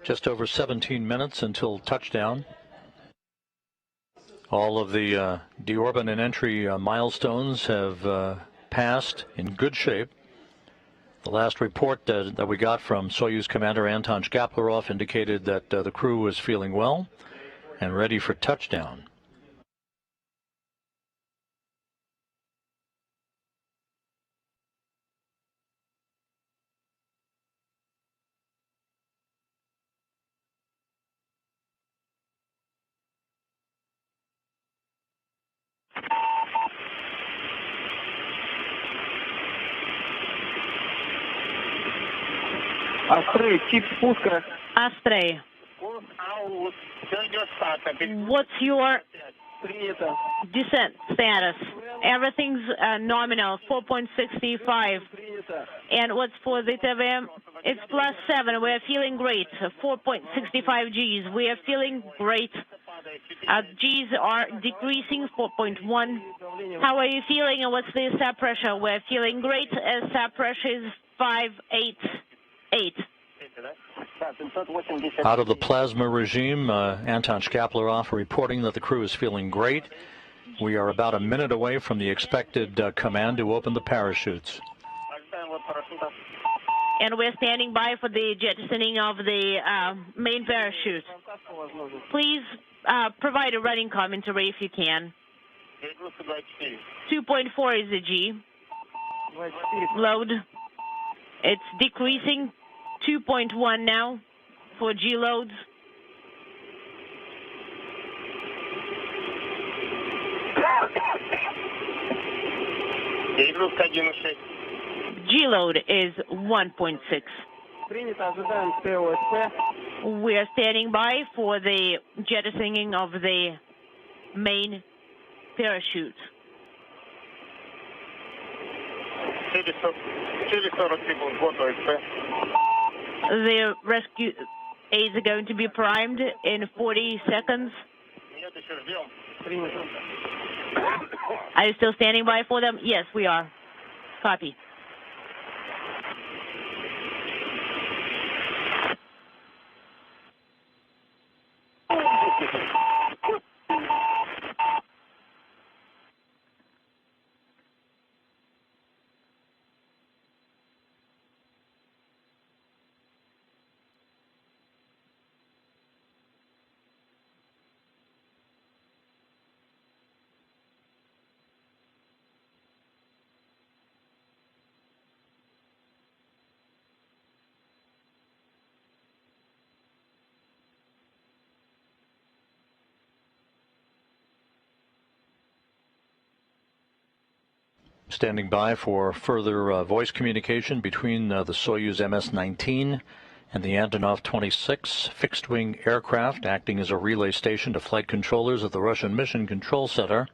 Just over 17 minutes until touchdown. All of the deorbit and entry milestones have passed in good shape. The last report that we got from Soyuz Commander Anton Shkaplerov indicated that the crew was feeling well and ready for touchdown. Астрей, тип спуска. Astray, what's your Принято. descent status? Everything's nominal, 4.65. Принято. And what's for the TVM? It's +7. We're feeling great. 4.65 Gs. We are feeling great. Gs are decreasing, 4.1. How are you feeling, and what's the sap pressure? We're feeling great. Sap pressure is 588. Out of the plasma regime, Anton Shkaplerov reporting that the crew is feeling great. We are about a minute away from the expected command to open the parachutes. And we're standing by for the jettisoning of the main parachute. Please provide a running commentary if you can. 2.4 is the G. Load. It's decreasing. 2.1 now for G loads. G load is 1.6. We are standing by for the jettisoning of the main parachute. The rescue aids are going to be primed in 40 seconds. Are you still standing by for them? Yes, we are. Copy. Standing by for further voice communication between the Soyuz MS-19 and the Antonov 26 fixed-wing aircraft, acting as a relay station to flight controllers at the Russian Mission Control Center.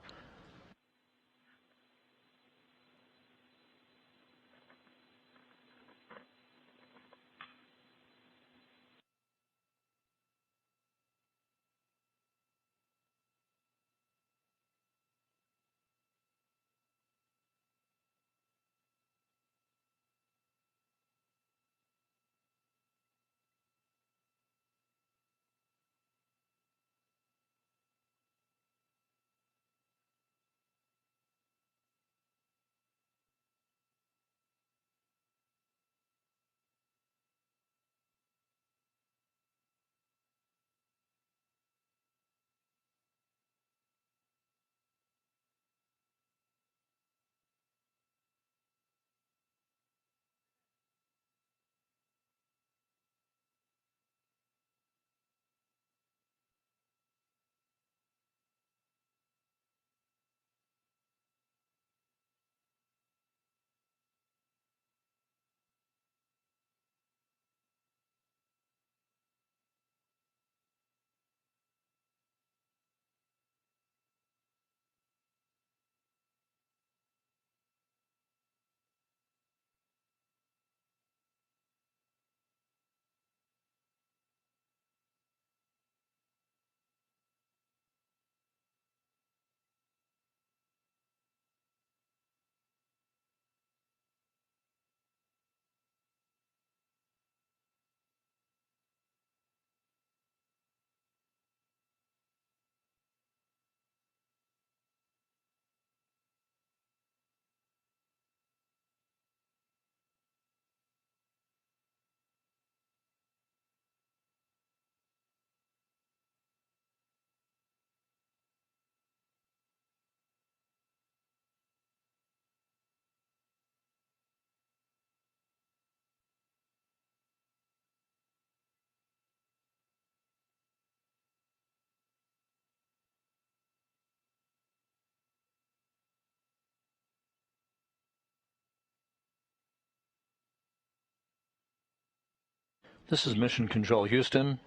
This is Mission Control Houston.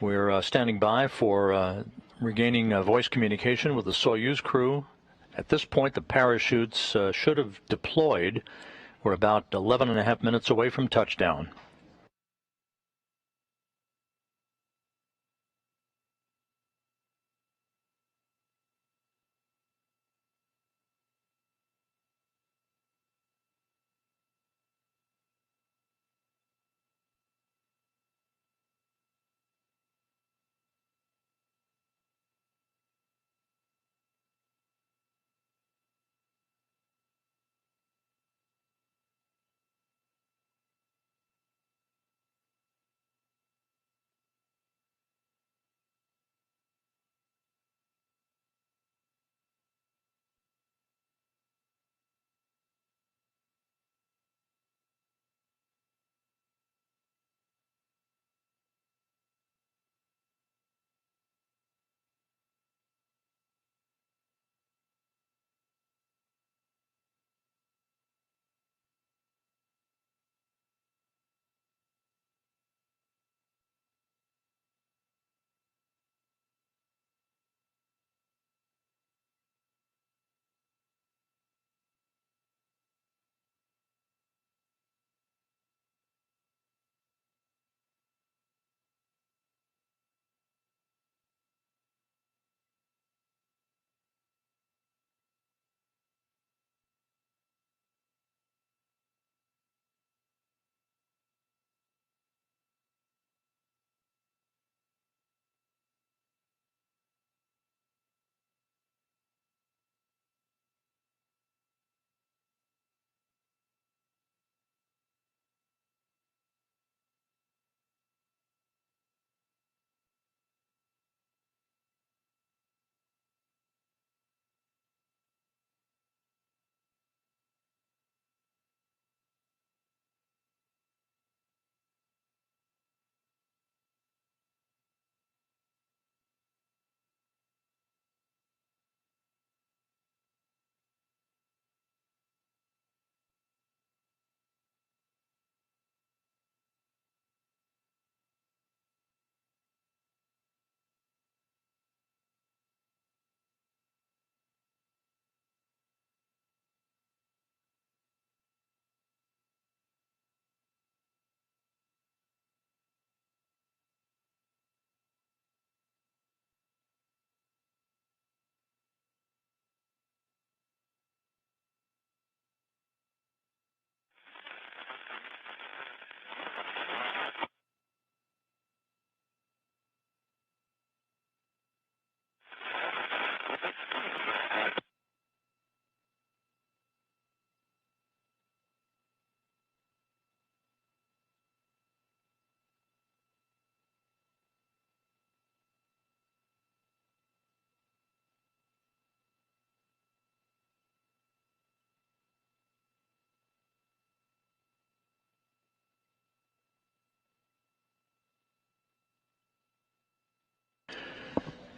We're standing by for regaining voice communication with the Soyuz crew. At this point, the parachutes should have deployed. We're about 11 and a half minutes away from touchdown.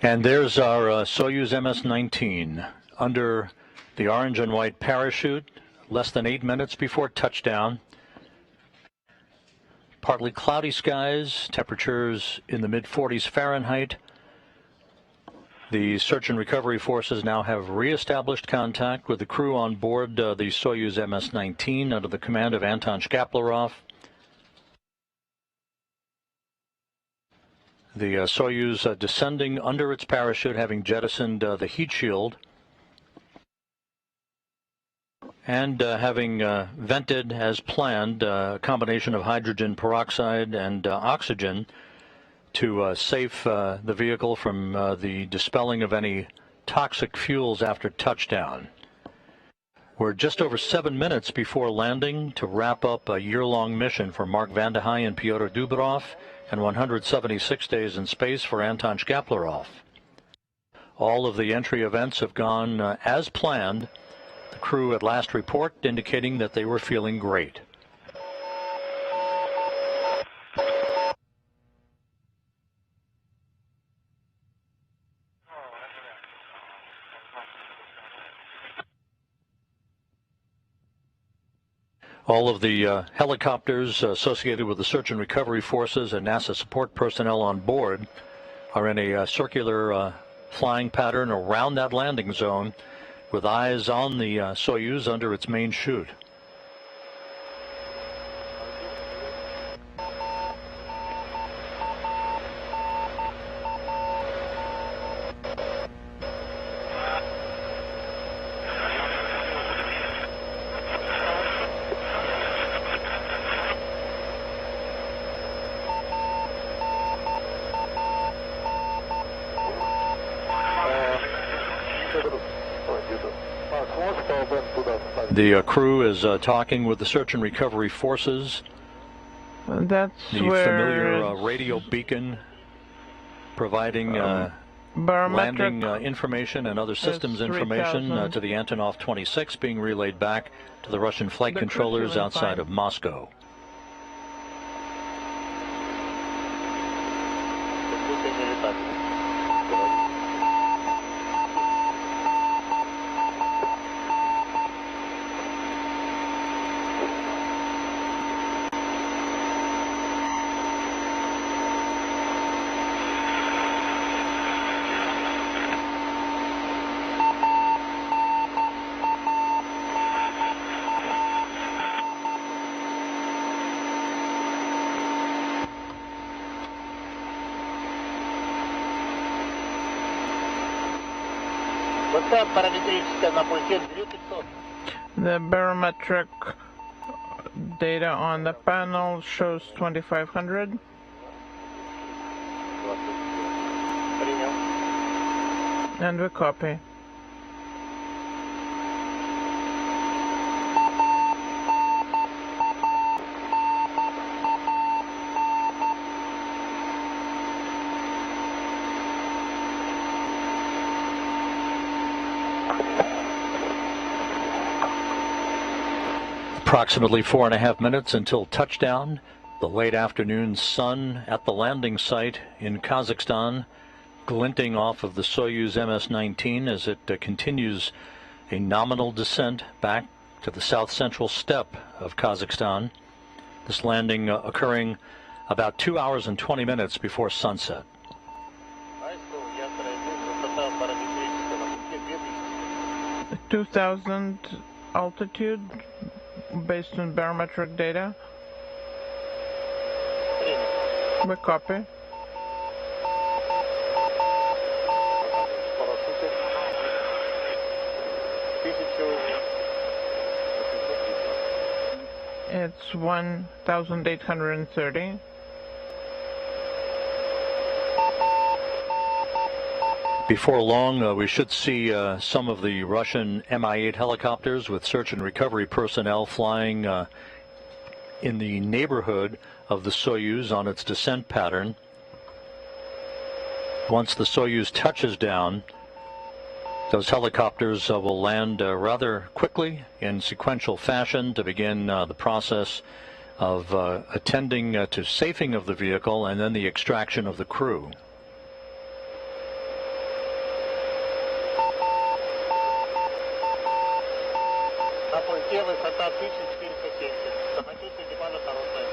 And there's our Soyuz MS-19 under the orange and white parachute, less than 8 minutes before touchdown. Partly cloudy skies, temperatures in the mid-40s Fahrenheit. The search and recovery forces now have reestablished contact with the crew on board the Soyuz MS-19 under the command of Anton Shkaplerov. The Soyuz descending under its parachute, having jettisoned the heat shield, and having vented as planned a combination of hydrogen peroxide and oxygen to safe the vehicle from the dispelling of any toxic fuels after touchdown. We're just over 7 minutes before landing to wrap up a year-long mission for Mark Vande Hei and Pyotr Dubrov, and 176 days in space for Anton Shkaplerov. All of the entry events have gone as planned. The crew at last report indicating that they were feeling great. All of the helicopters associated with the search and recovery forces and NASA support personnel on board are in a circular flying pattern around that landing zone with eyes on the Soyuz under its main chute. The crew is talking with the search and recovery forces. That's the familiar radio beacon providing landing information and other systems information to the Antonov 26 being relayed back to the Russian flight controllers outside of Moscow. The barometric data on the panel shows 2500. And we copy. Approximately 4.5 minutes until touchdown. The late afternoon sun at the landing site in Kazakhstan, glinting off of the Soyuz MS-19 as it continues a nominal descent back to the south-central steppe of Kazakhstan. This landing occurring about 2 hours and 20 minutes before sunset. 2,000 altitude based on barometric data. We copy. It's 1,830. Before long, we should see some of the Russian Mi-8 helicopters with search and recovery personnel flying in the neighborhood of the Soyuz on its descent pattern. Once the Soyuz touches down, those helicopters will land rather quickly in sequential fashion to begin the process of attending to safing of the vehicle and then the extraction of the crew.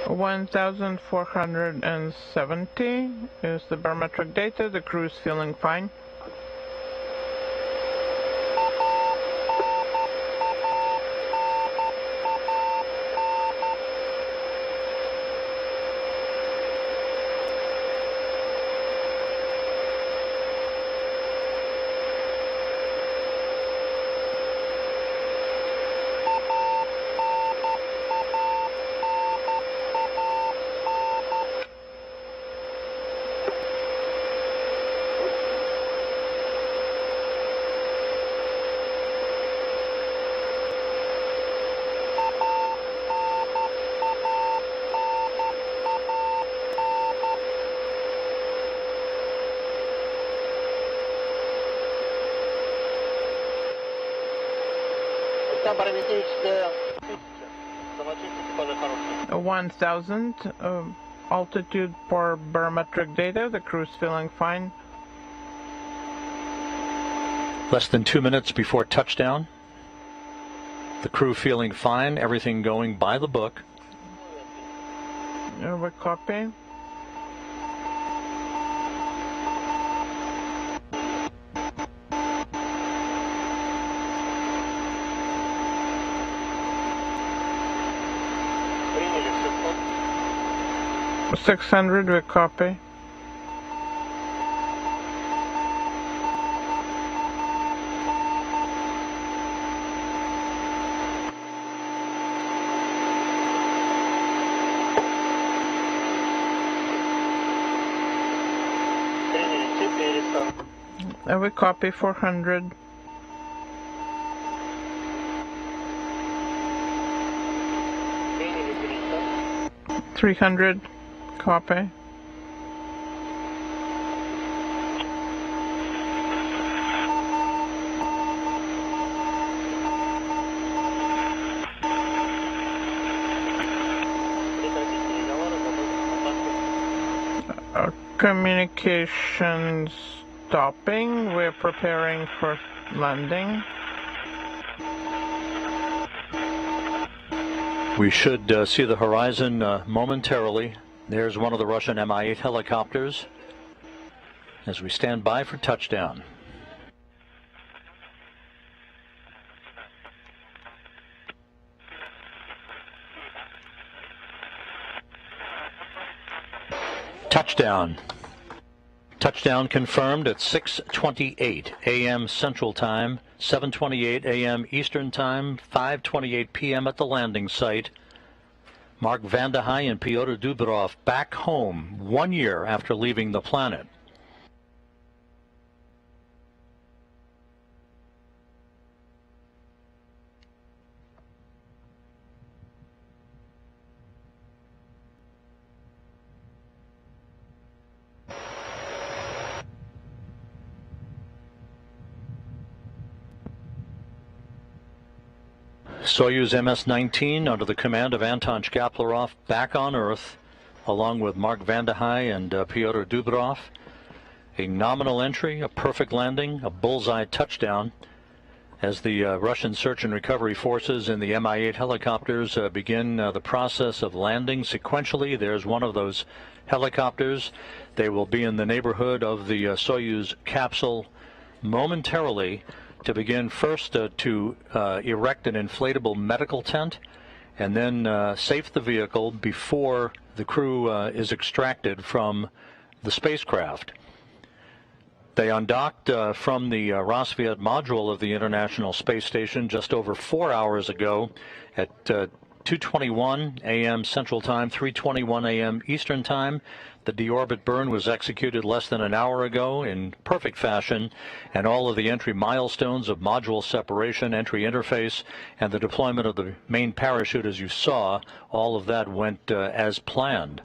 1,470 is the barometric data. The crew is feeling fine. Там параметрическая 1,000 altitude for barometric data. The crew is feeling fine. Less than 2 minutes before touchdown. The crew feeling fine, everything going by the book. We copy. приняли 600, we copy. Приняли 400. We copy 400. Приняли 300. 300, copy. Прекратить переговоры, готовы к посадке. Communication stopping. We're preparing for landing. We should see the horizon momentarily. There's one of the Russian Mi-8 helicopters as we stand by for touchdown. Touchdown. Touchdown confirmed at 6:28 a.m. Central Time, 7:28 a.m. Eastern Time, 5:28 p.m. at the landing site. Mark Vande Hei and Pyotr Dubrov back home 1 year after leaving the planet. Soyuz MS-19 under the command of Anton Shkaplerov back on Earth, along with Mark Vande Hei and Pyotr Dubrov. A nominal entry, a perfect landing, a bullseye touchdown as the Russian search and recovery forces in the Mi-8 helicopters begin the process of landing sequentially. There's one of those helicopters. They will be in the neighborhood of the Soyuz capsule momentarily to begin first to erect an inflatable medical tent and then safe the vehicle before the crew is extracted from the spacecraft. They undocked from the Roscosmos module of the International Space Station just over 4 hours ago at 2:21 a.m. Central Time, 3:21 a.m. Eastern Time. The deorbit burn was executed less than an hour ago in perfect fashion, and all of the entry milestones of module separation, entry interface, and the deployment of the main parachute, as you saw, all of that went as planned.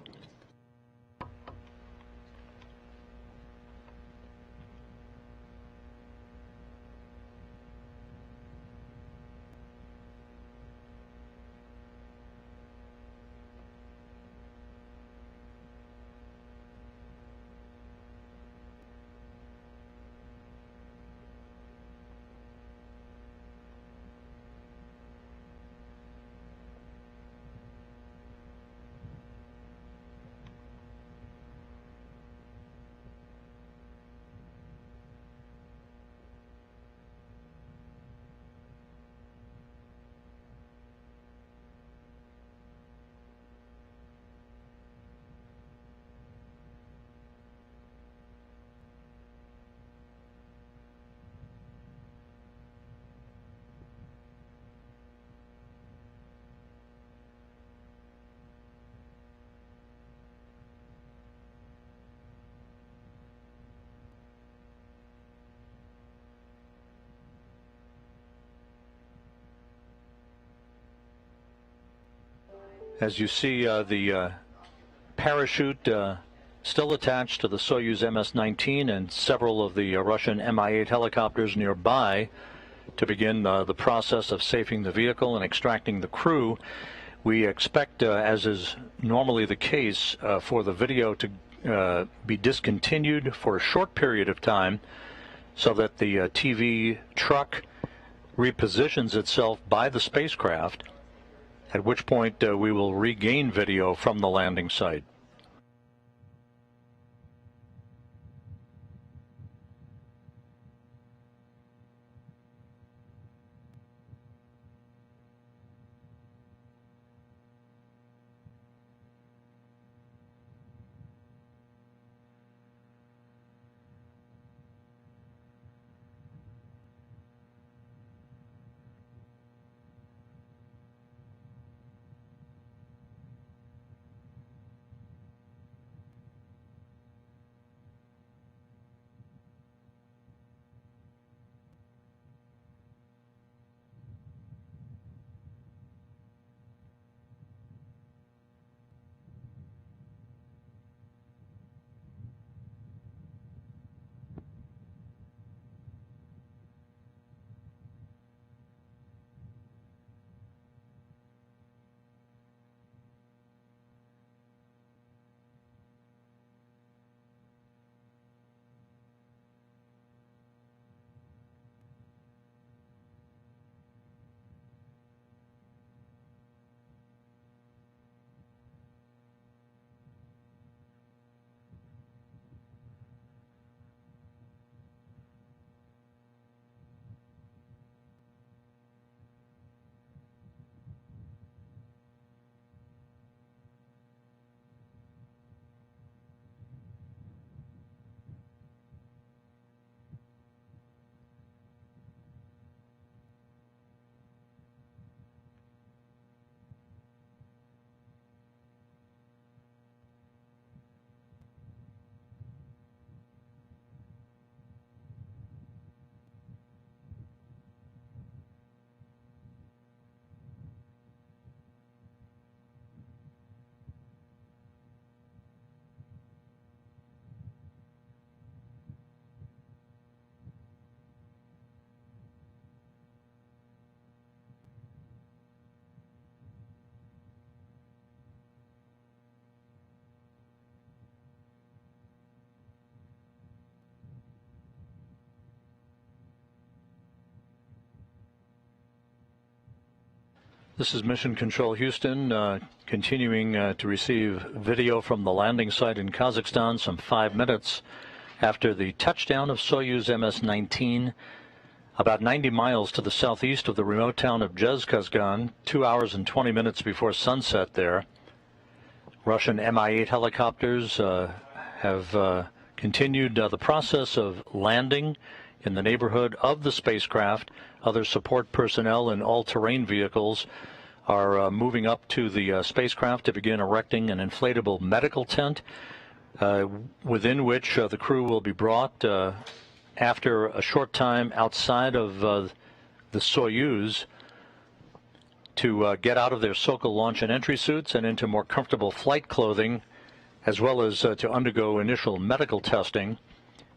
As you see, the parachute still attached to the Soyuz MS-19 and several of the Russian Mi-8 helicopters nearby to begin the process of safing the vehicle and extracting the crew. We expect, as is normally the case, for the video to be discontinued for a short period of time so that the TV truck repositions itself by the spacecraft, at which point we will regain video from the landing site. This is Mission Control Houston, continuing to receive video from the landing site in Kazakhstan some 5 minutes after the touchdown of Soyuz MS-19 about 90 miles to the southeast of the remote town of Zhezkazgan, 2 hours and 20 minutes before sunset there. Russian Mi-8 helicopters have continued the process of landing in the neighborhood of the spacecraft. Other support personnel and all-terrain vehicles are moving up to the spacecraft to begin erecting an inflatable medical tent within which the crew will be brought after a short time outside of the Soyuz to get out of their Sokol launch and entry suits and into more comfortable flight clothing, as well as to undergo initial medical testing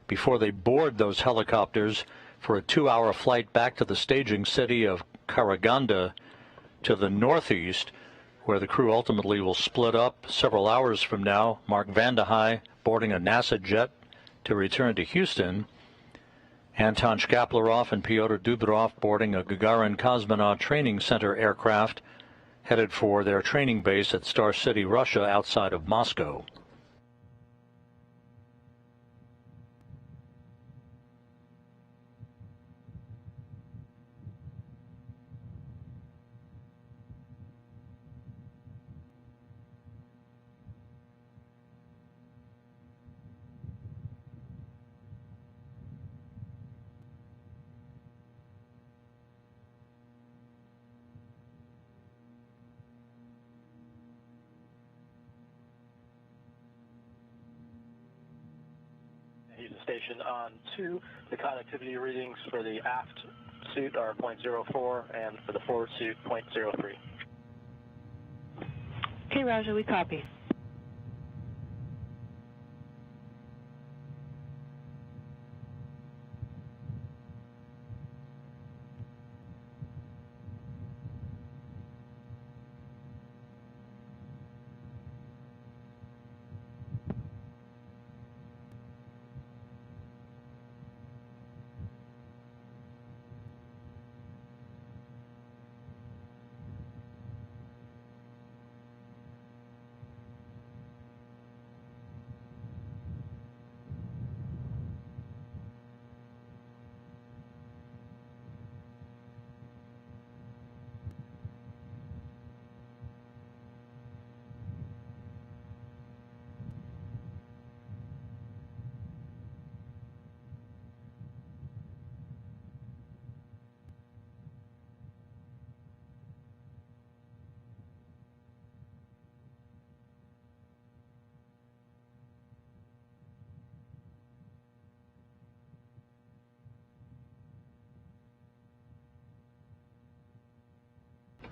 before they board those helicopters for a 2-hour flight back to the staging city of Karaganda to the northeast, where the crew ultimately will split up several hours from now. Mark Vande Hei boarding a NASA jet to return to Houston. Anton Shkaplerov and Pyotr Dubrov boarding a Gagarin Cosmonaut Training Center aircraft headed for their training base at Star City, Russia, outside of Moscow. Station on 2. The connectivity readings for the aft suit are 0.04 and for the forward suit 0.03. Okay, Roger, we copy.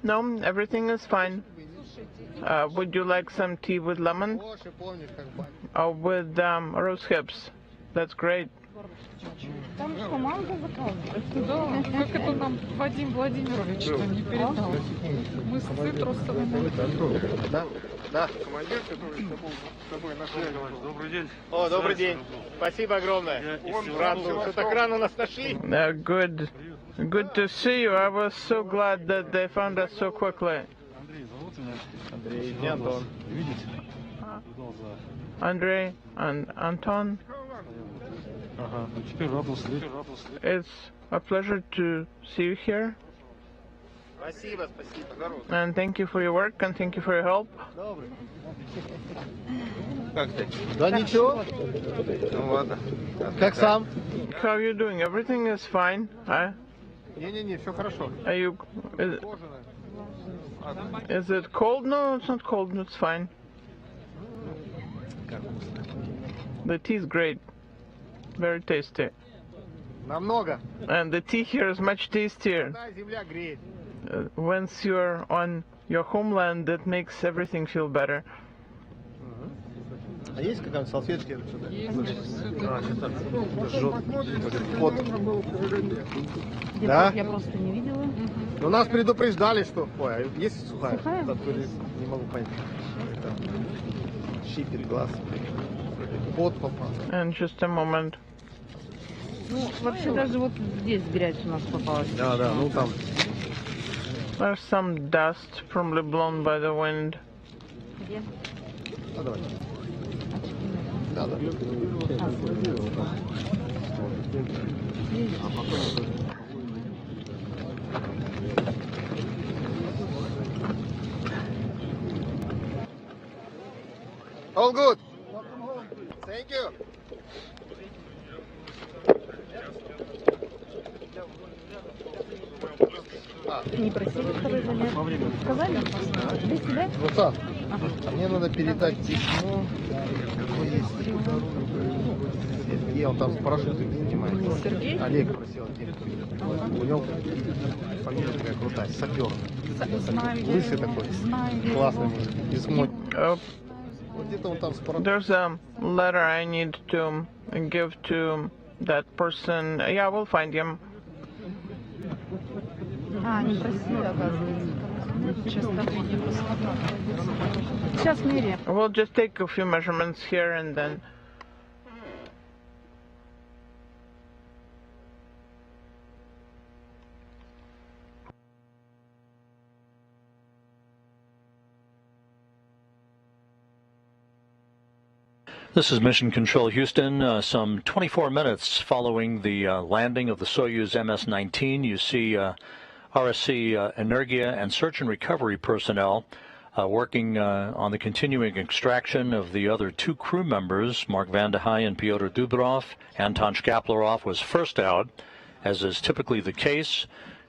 No, everything is fine. Would you like some tea with lemon? Or with rose hips? That's great. Там что, манго заказывать? Да, как это нам Вадим Владимирович не передал. Мы с цитрусовыми. Да, командир, который с тобой на связи. Добрый день. О, добрый день. Спасибо огромное. Рад, что так рано нас нашли. Good to see you. I was so glad that they found us so quickly. Андрей, не Антон. Andrei and Anton. It's a pleasure to see you here. Спасибо, спасибо. And thank you for your work and thank you for your help. Как ты? Да ничего. Ну ладно. Как сам? How are you doing? Everything is fine. Не-не-не, все хорошо. Are you? Is it cold? No, it's not cold. It's fine. The tea is great. Very tasty. Намного. And the tea here is much tastier. Земля греет. Once you're on your homeland, that makes everything feel better. А есть какая-нибудь салфетки? Да? Я просто не видела. Но нас предупреждали, что... Ой, а есть сухая? Не могу понять. Щипит глаз. Пот попал. And just a moment. Ну, вообще даже вот здесь грязь у нас попалась. Да, ну там. There's some dust, probably blown by the wind. Где? Ну, давай. Да. All good. Thank you. Не просили второй замер? Сказали? Для себя? WhatsApp. Мне надо передать письмо. Сергей, он там с парашютами занимается. Сергей? Олег просил денег. У него фамилия такая крутая, сапер. Лысый такой. Классный. Письмо. Где-то он там с парашютами. There's a letter I need to give to that person. Yeah, we'll find him. Не просили, оказывается. Сейчас меряем. We'll just take a few measurements here and then. This is Mission Control Houston. Some 24 minutes following the landing of the Soyuz MS-19, you see RSC Energia and search and recovery personnel working on the continuing extraction of the other two crew members, Mark Vande Hei and Pyotr Dubrov. Anton Shkaplerov was first out, as is typically the case,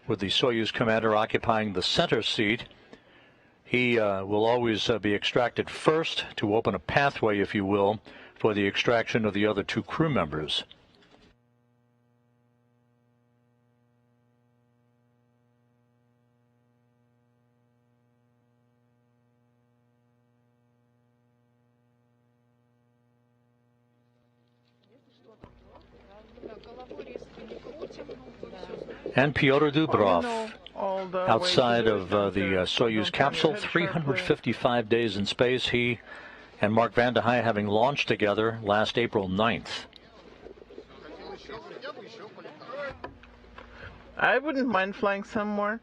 with the Soyuz commander occupying the center seat. He will always be extracted first to open a pathway, if you will, for the extraction of the other two crew members. And Pyotr Dubrov, all the outside of the Soyuz capsule, 355 days in space. He and Mark Vande Hei having launched together last April 9th. I wouldn't mind flying somewhere.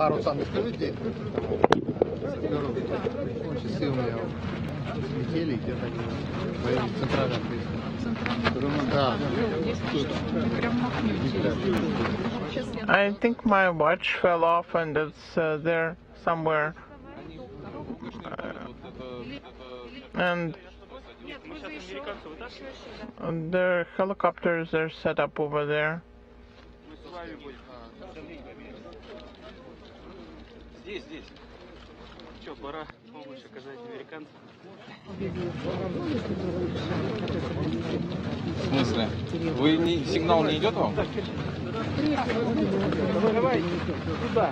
А, Руслан, скажи, где часы у меня летели, где-то они в центральном I think my watch fell off and it's there somewhere. And the helicopters are set up over there. Здесь. Что, пора помощь оказать американцам? В смысле? Сигнал не идет вам? Давай туда.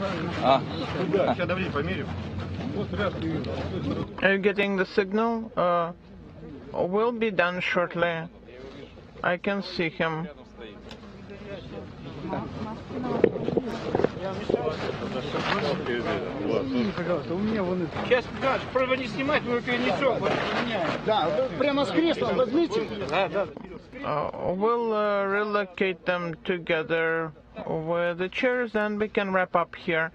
Сейчас давление померим. Are you getting the signal? Will be done shortly. I can see him. Сейчас, просто не снимать, мы перенесем. Да, прямо с кресла возьмите. We'll relocate them together with the chairs and we can wrap up here.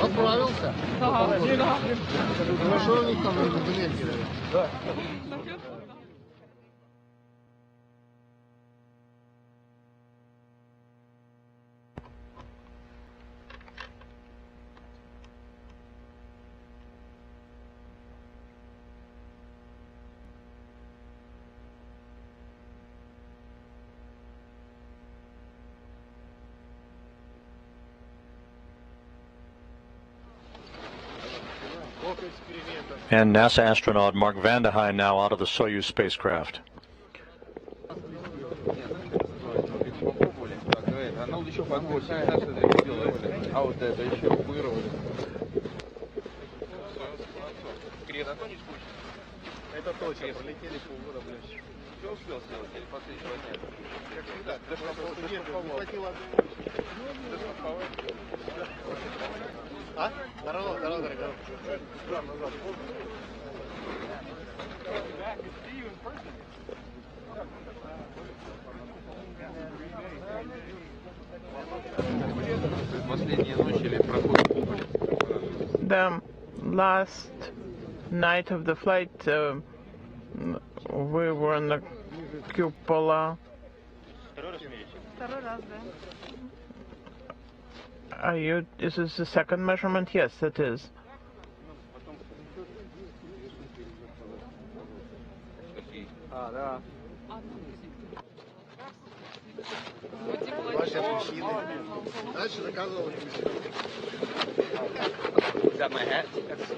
Отправился? Да. Ну что у них там документы? Да. And NASA astronaut Mark Vande Hei now out of the Soyuz spacecraft. Это точно, пролетели полгода, блядь. Все успел сделать, или последнего дня? Как всегда, не хватило. А? Здорово, дорогой. Назад. The last night of the flight, we were on the cupola. Is this the second measurement? Yes, it is. Is that my hat?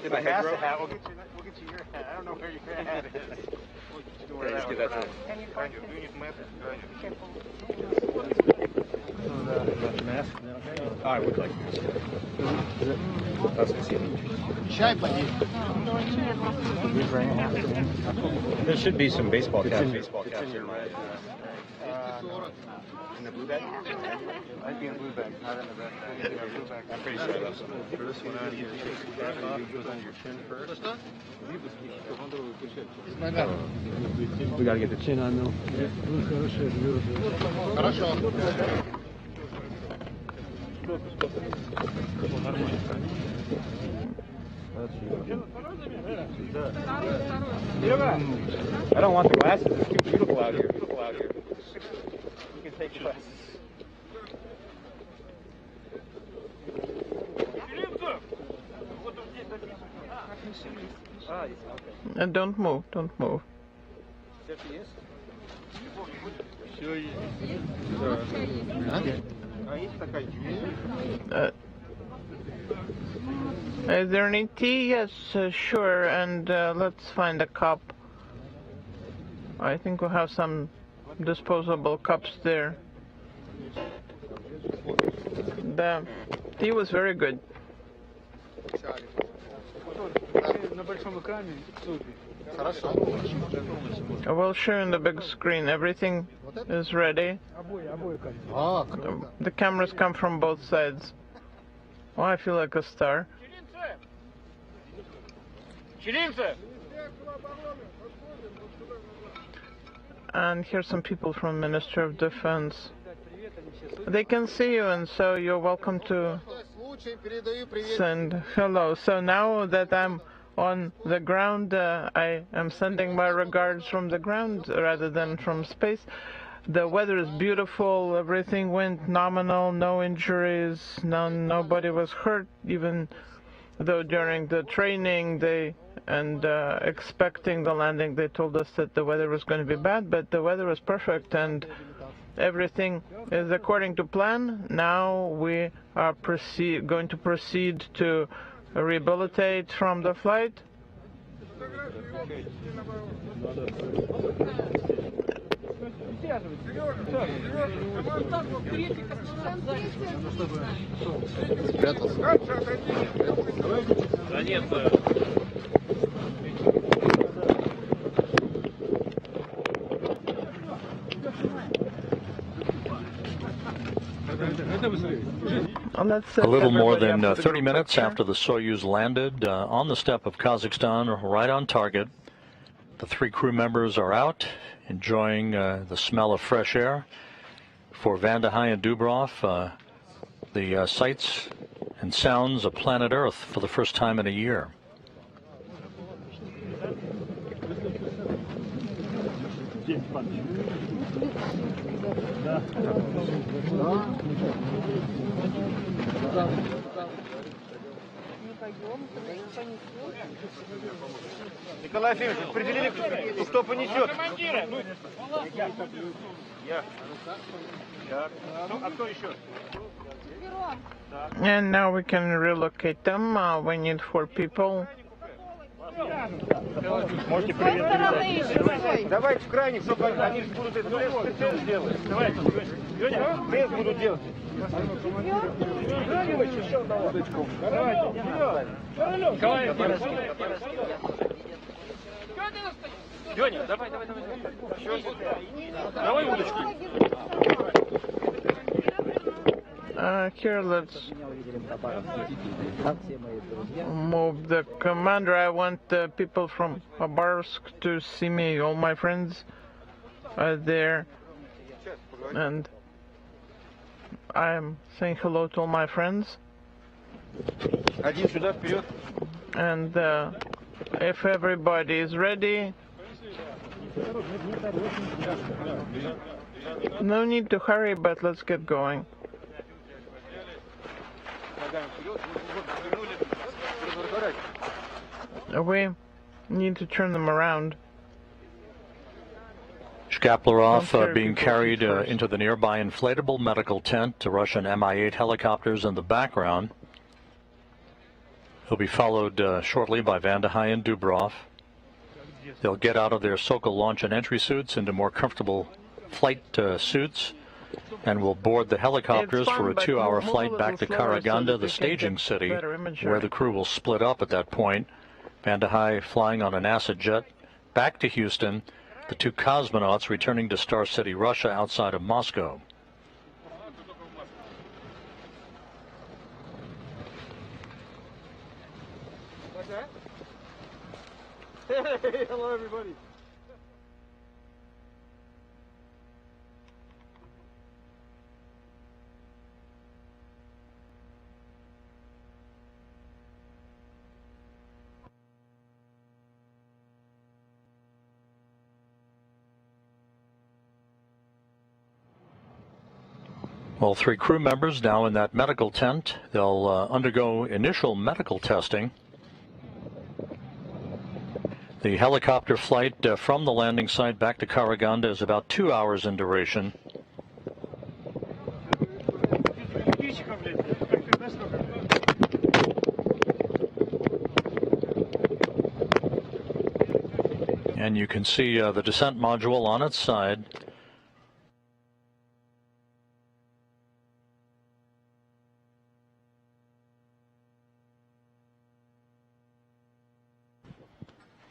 Did my hat? We'll get you your hat. I don't know where your hat is. Yeah, just give that to Mask? I would like Чай поди. There should be some baseball caps. In my in the blue bag? I'd be in the blue bag, not in the red bag. I'm pretty sure I left some. For this one out here, it goes on your chin first. We gotta get the chin on though. Хорошо. I don't want the glasses. It's too beautiful out here. You can take your glasses. Don't move. Is there any tea? Yes, sure. And let's find a cup. I think we'll have some disposable cups there. The tea was very good. I will show in the big screen. Everything is ready. The cameras come from both sides. Oh, I feel like a star. And here's some people from Ministry of Defense. They can see you, and so you're welcome to send hello. So now that I'm on the ground, I am sending my regards from the ground rather than from space. The weather is beautiful, everything went nominal, no injuries, nobody was hurt, even though during the training and expecting the landing they told us that the weather was going to be bad, but the weather was perfect and everything is according to plan. Now we are going to proceed to rehabilitate from the flight. A little more than 30 minutes after the Soyuz landed on the steppe of Kazakhstan, right on target. The 3 crew members are out, enjoying the smell of fresh air. For Vande Hei and Dubrov, the sights and sounds of planet Earth for the first time in a year. Николай Ефимович, определили, кто понесет. А кто еще? And now we can relocate them. We need 4 people. Можете привет. Давайте в крайних, чтобы они будут это делать. Давайте, Леня, будут делать. Леня, давай. Давай удочку. Here, let's move the commander. I want the people from Khabarovsk to see me. All my friends are there. And I'm saying hello to all my friends. And if everybody is ready, no need to hurry, but let's get going. We need to turn them around. Shkaplerov being carried into the nearby inflatable medical tent to Russian Mi-8 helicopters in the background. He'll be followed shortly by Vande Hei and Dubrov. They'll get out of their Sokol launch and entry suits into more comfortable flight suits, and will board the helicopters for a 2-hour flight back to Karaganda, the staging city, where the crew will split up at that point. Vande Hei flying on an acid jet back to Houston, the 2 cosmonauts returning to Star City, Russia, outside of Moscow. Hey, hello everybody. Well, 3 crew members now in that medical tent. They'll undergo initial medical testing. The helicopter flight from the landing site back to Karaganda is about 2 hours in duration. And you can see the descent module on its side.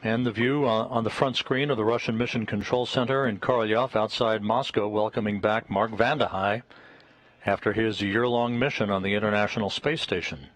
And the view on the front screen of the Russian Mission Control Center in Korolyov outside Moscow, welcoming back Mark Vande Hei after his year-long mission on the International Space Station.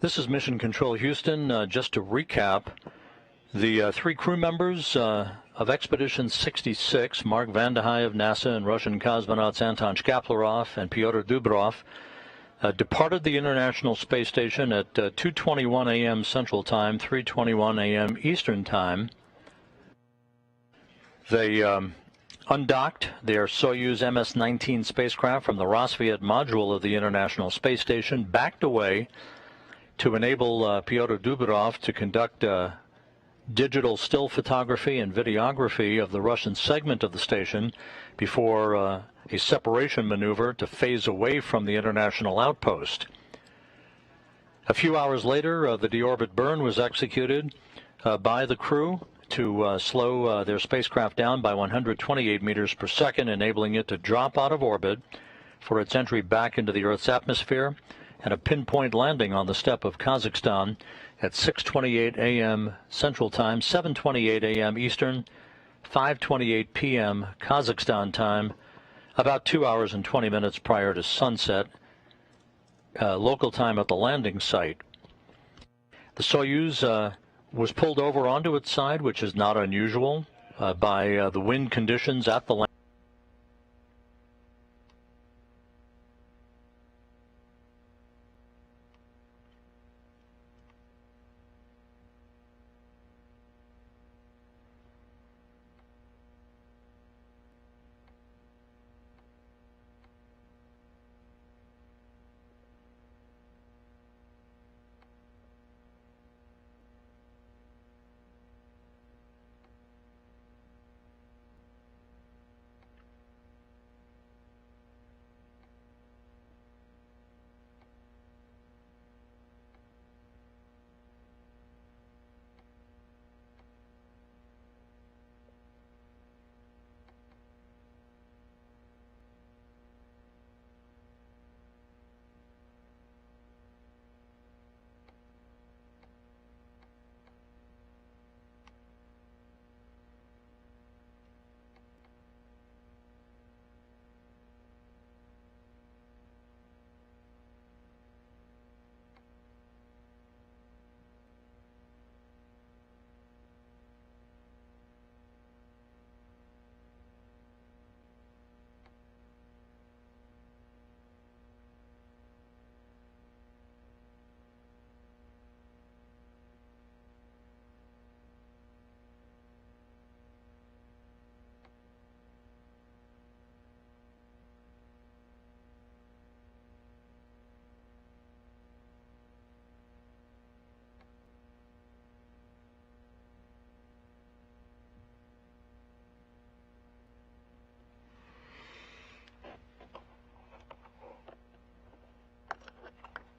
This is Mission Control Houston. Just to recap, the three crew members of Expedition 66, Mark Vande Hei of NASA and Russian cosmonauts Anton Shkaplerov and Pyotr Dubrov, departed the International Space Station at 2:21 a.m. Central Time, 3:21 a.m. Eastern Time. They undocked their Soyuz MS-19 spacecraft from the Roscosmos module of the International Space Station, backed away to enable Pyotr Dubrov to conduct digital still photography and videography of the Russian segment of the station before a separation maneuver to phase away from the international outpost. A few hours later, the deorbit burn was executed by the crew to slow their spacecraft down by 128 meters per second, enabling it to drop out of orbit for its entry back into the Earth's atmosphere and a pinpoint landing on the steppe of Kazakhstan at 6:28 a.m. Central Time, 7:28 a.m. Eastern, 5:28 p.m. Kazakhstan time, about 2 hours and 20 minutes prior to sunset, local time at the landing site. The Soyuz was pulled over onto its side, which is not unusual, by the wind conditions at the landing.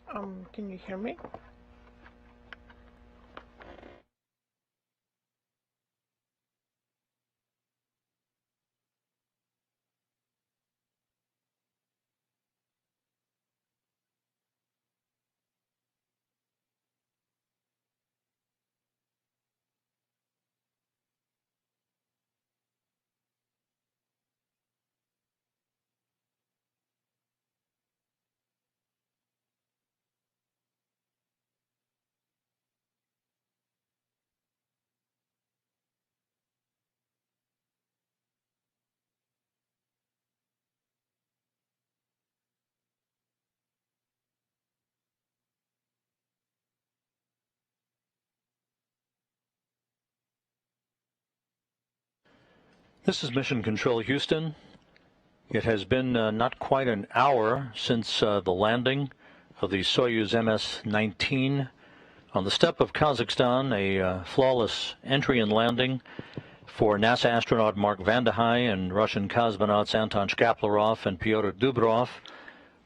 Can you hear me? This is Mission Control Houston. It has been not quite an hour since the landing of the Soyuz MS-19 on the steppe of Kazakhstan, a flawless entry and landing for NASA astronaut Mark Vande Hei and Russian cosmonauts Anton Shkaplerov and Pyotr Dubrov,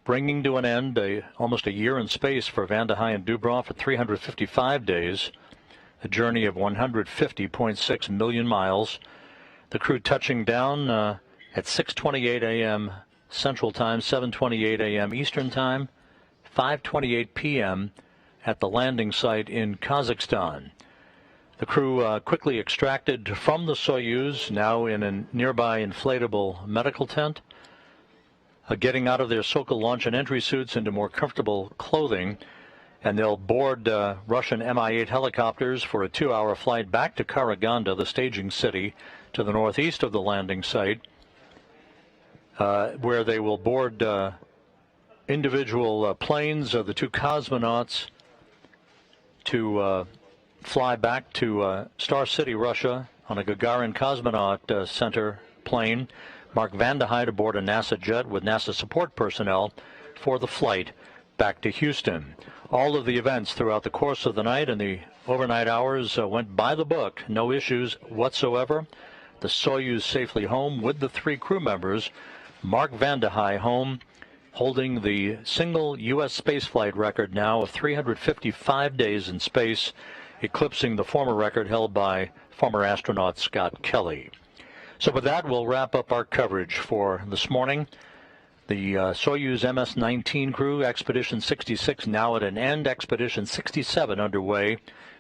bringing to an end almost a year in space for Vande Hei and Dubrov at 355 days, a journey of 150.6 million miles. The crew touching down at 6:28 a.m. Central Time, 7:28 a.m. Eastern Time, 5:28 p.m. at the landing site in Kazakhstan. The crew quickly extracted from the Soyuz, now in a nearby inflatable medical tent, getting out of their Sokol launch and entry suits into more comfortable clothing, and they'll board Russian Mi-8 helicopters for a 2-hour flight back to Karaganda, the staging city, to the northeast of the landing site, where they will board individual planes of the two cosmonauts to fly back to Star City, Russia, on a Gagarin Cosmonaut Center plane. Mark Vande Hei to board a NASA jet with NASA support personnel for the flight back to Houston. All of the events throughout the course of the night and the overnight hours went by the book. No issues whatsoever. The Soyuz safely home with the 3 crew members. Mark Vande Hei home, holding the single U.S. spaceflight record now of 355 days in space, eclipsing the former record held by former astronaut Scott Kelly. So with that, we'll wrap up our coverage for this morning. The Soyuz MS-19 crew, Expedition 66 now at an end, Expedition 67 underway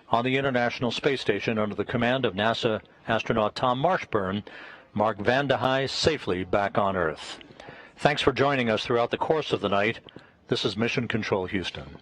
on the International Space Station under the command of NASA astronaut Tom Marshburn. Mark Vande Hei safely back on Earth. Thanks for joining us throughout the course of the night. This is Mission Control Houston.